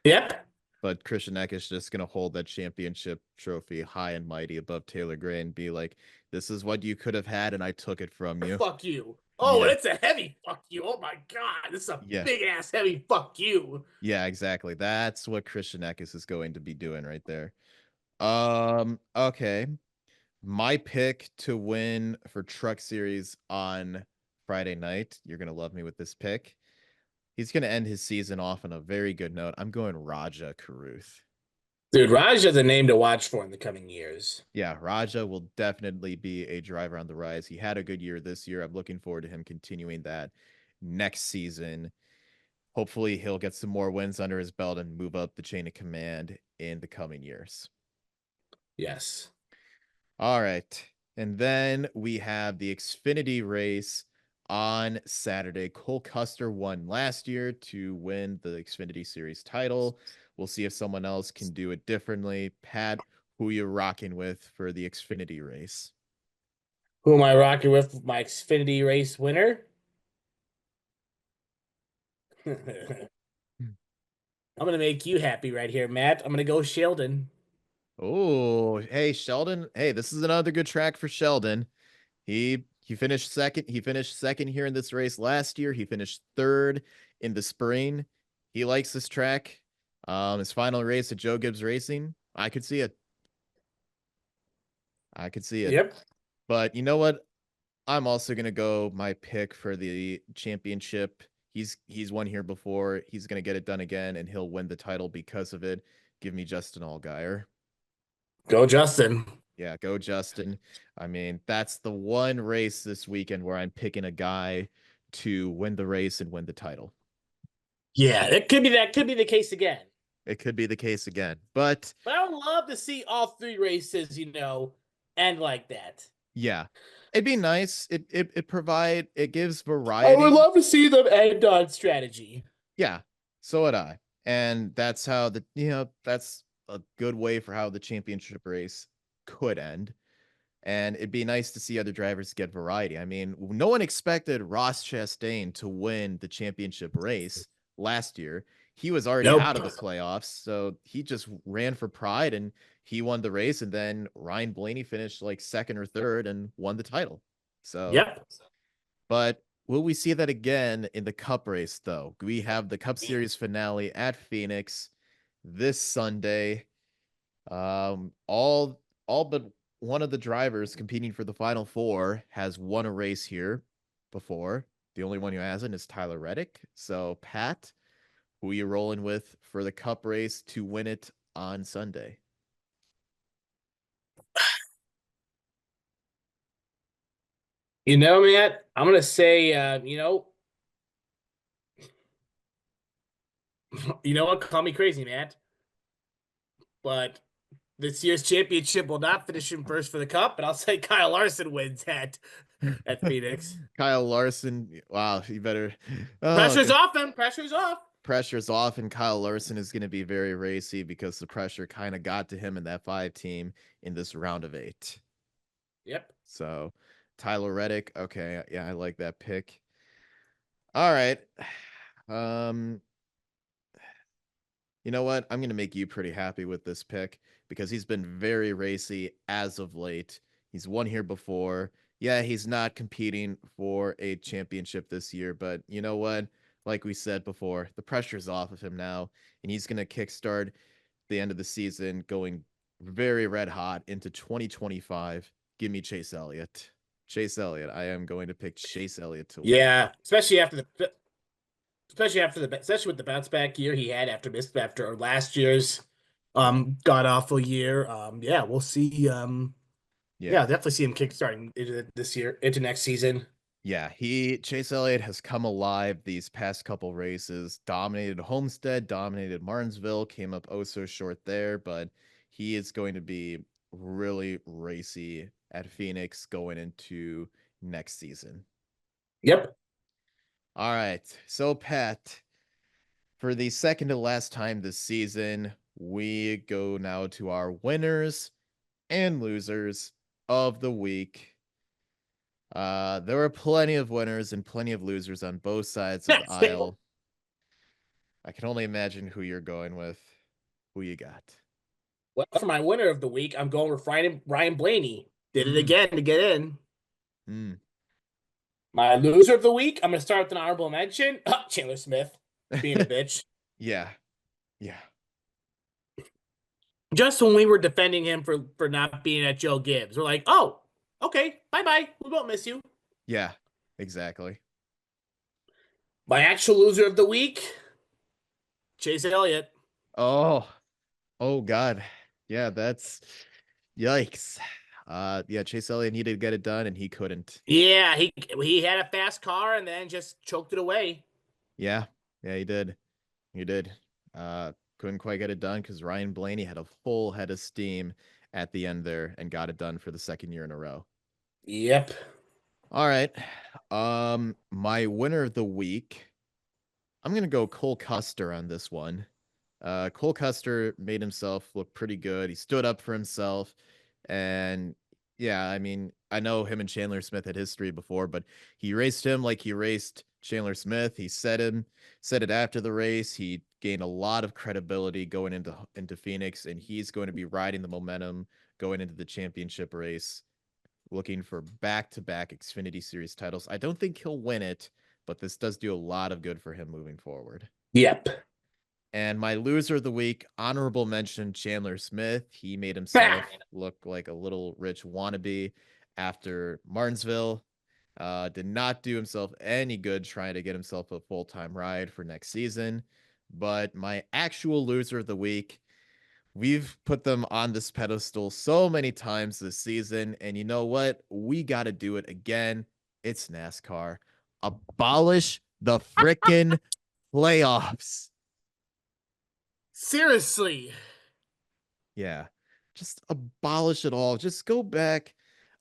Yep. but Christian Eckes just gonna hold that championship trophy high and mighty above Taylor Gray and be like, "This is what you could have had, and I took it from you." Fuck you. Oh, and Yeah, it's a heavy fuck you. Oh my God. This is a yeah, big ass heavy fuck you. yeah, exactly. That's what Christian Eckes is going to be doing right there. Okay. My pick to win for Truck Series on Friday night. You're gonna love me with this pick. He's gonna end his season off on a very good note. I'm going Raja Caruth. Dude, Raj is a name to watch for in the coming years. Yeah, Raja will definitely be a driver on the rise. He had a good year this year. I'm looking forward to him continuing that next season. Hopefully, he'll get some more wins under his belt and move up the chain of command in the coming years. Yes. All right. And then we have the Xfinity race on Saturday. Cole Custer won last year to win the Xfinity Series title. We'll see if someone else can do it differently. Pat, who you rocking with for the Xfinity race? Who am I rocking with? My Xfinity race winner? I'm gonna make you happy right here, Matt. I'm gonna go Sheldon. Oh, hey Sheldon. Hey, this is another good track for Sheldon. He finished second. He finished second here in this race last year. He finished third in the spring. He likes this track. His final race at Joe Gibbs Racing. I could see it. I could see it. Yep. But you know what? I'm also gonna go my pick for the championship. He's won here before. He's gonna get it done again, and he'll win the title because of it. Give me Justin Allgaier. Go Justin. Yeah, go Justin. I mean, that's the one race this weekend where I'm picking a guy to win the race and win the title. Yeah, it could be that could be the case again. It could be the case again, but But I would love to see all three races, end like that. yeah, it'd be nice. It gives I would variety. love to see them end on strategy. Yeah, so would I. And that's how that's a good way for how the championship race could end. And it'd be nice to see other drivers get variety. I mean, no one expected Ross Chastain to win the championship race last year. He was already out Nope. of the playoffs, so he just ran for pride and he won the race. And then Ryan Blaney finished like second or third and won the title. So, Yep. but will we see that again in the Cup race, though? We have the Cup Series finale at Phoenix this Sunday. All but one of the drivers competing for the final four has won a race here before. The only one who hasn't is Tyler Reddick. So, Pat, who are you rolling with for the Cup race to win it on Sunday? Matt, I'm gonna say, you know what? Call me crazy, Matt, but this year's championship will not finish him first for the cup, and I'll say Kyle Larson wins at Phoenix. Kyle Larson. Wow, you better. Oh, Pressure's off him. Pressure's off. pressure's off, and Kyle Larson is going to be very racy because the pressure kind of got to him in that 5 team in this round of 8. Yep. So, Tyler Reddick. Okay, yeah, I like that pick. All right. Um, you know what? I'm going to make you pretty happy with this pick because he's been very racy as of late. He's won here before. Yeah, he's not competing for a championship this year, but you know what? Like we said before, the pressure's off of him now, and he's going to kickstart the end of the season going very red hot into 2025. Give me Chase Elliott. Chase Elliott. I am going to pick Chase Elliott to win. Yeah, especially with the bounce back year he had after last year's god awful year. Yeah, we'll see. Yeah. Yeah, definitely see him kickstarting into this year, into next season. Yeah, Chase Elliott has come alive these past couple races, dominated Homestead, dominated Martinsville, came up oh so short there, but he is going to be really racy at Phoenix going into next season. Yep. All right. So Pat, for the second to last time this season, we go now to our winners and losers of the week. There were plenty of winners and plenty of losers on both sides of the aisle. I can only imagine who you're going with. Who you got? Well, for my winner of the week, I'm going with Ryan Blaney. Did it Mm, again to get in. mm. My loser of the week, I'm going to start with an honorable mention. Chandler Smith being a bitch. Yeah, yeah, Just when we were defending him for not being at Joe Gibbs, we're like, oh, okay, bye bye. We won't miss you. yeah, exactly. My actual loser of the week, Chase Elliott. Oh, oh God. Yeah, that's yikes. Yeah, Chase Elliott needed to get it done and he couldn't. Yeah, he had a fast car and then just choked it away. Yeah, yeah, he did. He did. Couldn't quite get it done because Ryan Blaney had a full head of steam at the end there and got it done for the second year in a row. Yep. All right. My winner of the week, I'm gonna go Cole Custer on this one. Cole Custer made himself look pretty good. He stood up for himself, and yeah, I mean, I know him and Chandler Smith had history before, but he raced him like he raced Chandler Smith. He said it after the race. He gained a lot of credibility going into Phoenix, and he's going to be riding the momentum going into the championship race, looking for back-to-back Xfinity Series titles. I don't think he'll win it, but this does do a lot of good for him moving forward. Yep. And my loser of the week, honorable mention, Chandler Smith. He made himself look like a little rich wannabe after Martinsville. Did not do himself any good trying to get himself a full-time ride for next season. But my actual loser of the week, we've put them on this pedestal so many times this season. And you know what? We got to do it again. It's NASCAR. Abolish the frickin' playoffs. Seriously. Yeah. Just abolish it all. Just go back.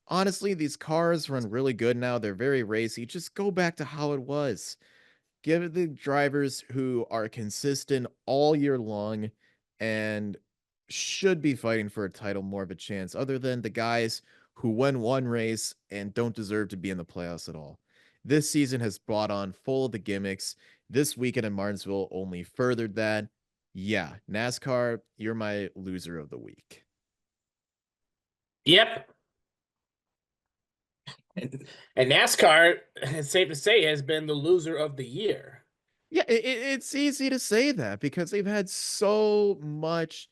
Honestly, these cars run really good now. They're very racy. Just go back to how it was. Give the drivers who are consistent all year long and should be fighting for a title more of a chance, other than the guys who win one race and don't deserve to be in the playoffs at all. This season has brought on full of the gimmicks. This weekend in Martinsville only furthered that. Yeah, NASCAR, you're my loser of the week. Yep. And NASCAR, it's safe to say, has been the loser of the year. Yeah, it's easy to say that because they've had so much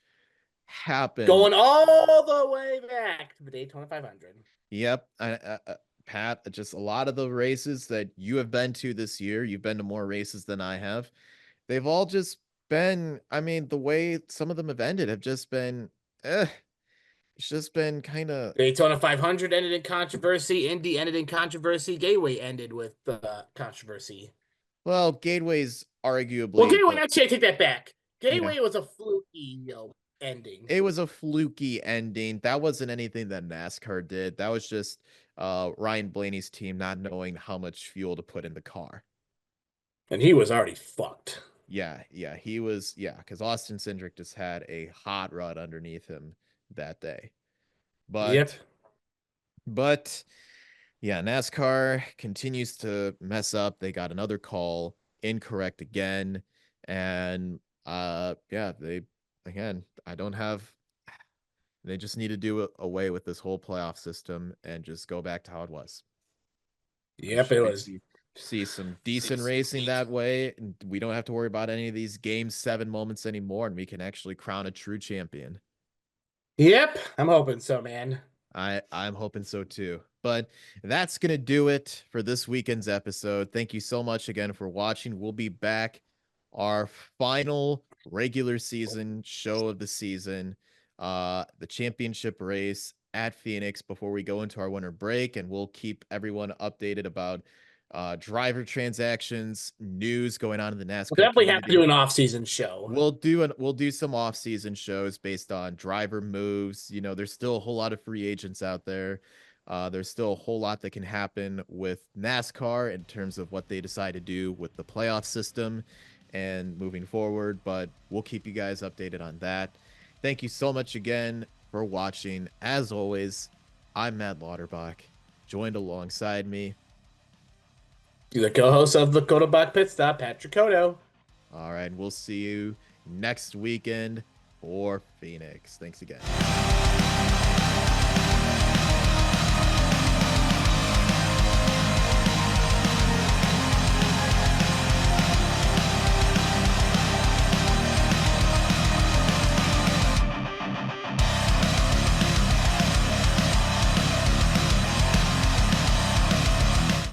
happen. Going all the way back to the Daytona 500. Yep. Pat, just a lot of the races that you have been to this year, you've been to more races than I have. They've all just been, I mean, the way some of them have ended have just been, it's just been kind of. Daytona 500 ended in controversy. Indy ended in controversy. Gateway ended with controversy. Well, Gateway's arguably. Well, Gateway, actually, I take that back. Gateway was a fluky, ending. It was a fluky ending. That wasn't anything that NASCAR did. That was just Ryan Blaney's team not knowing how much fuel to put in the car. And he was already fucked. Yeah, he was, because Austin Cindric just had a hot rod underneath him that day. But yeah, NASCAR continues to mess up. They got another call incorrect again. And they just need to do away with this whole playoff system and just go back to how it was. Yep, it was. See some decent racing that way. And we don't have to worry about any of these Game 7 moments anymore, and we can actually crown a true champion. Yep, I'm hoping so, man. I'm hoping so too. But that's going to do it for this weekend's episode. Thank you so much again for watching. We'll be back. Our final regular season show of the season, the championship race at Phoenix before we go into our winter break. And we'll keep everyone updated about driver transactions, news going on in the NASCAR. We'll definitely have to do an off-season show. We'll do some off-season shows based on driver moves. You know, there's still a whole lot of free agents out there. There's still a whole lot that can happen with NASCAR in terms of what they decide to do with the playoff system and moving forward, but we'll keep you guys updated on that. Thank you so much again for watching. As always, I'm Matt Lauterbach, joined alongside me, the co-host of the Codo Bach Pitstop, Patrick Codo. All right, we'll see you next weekend for Phoenix. Thanks again.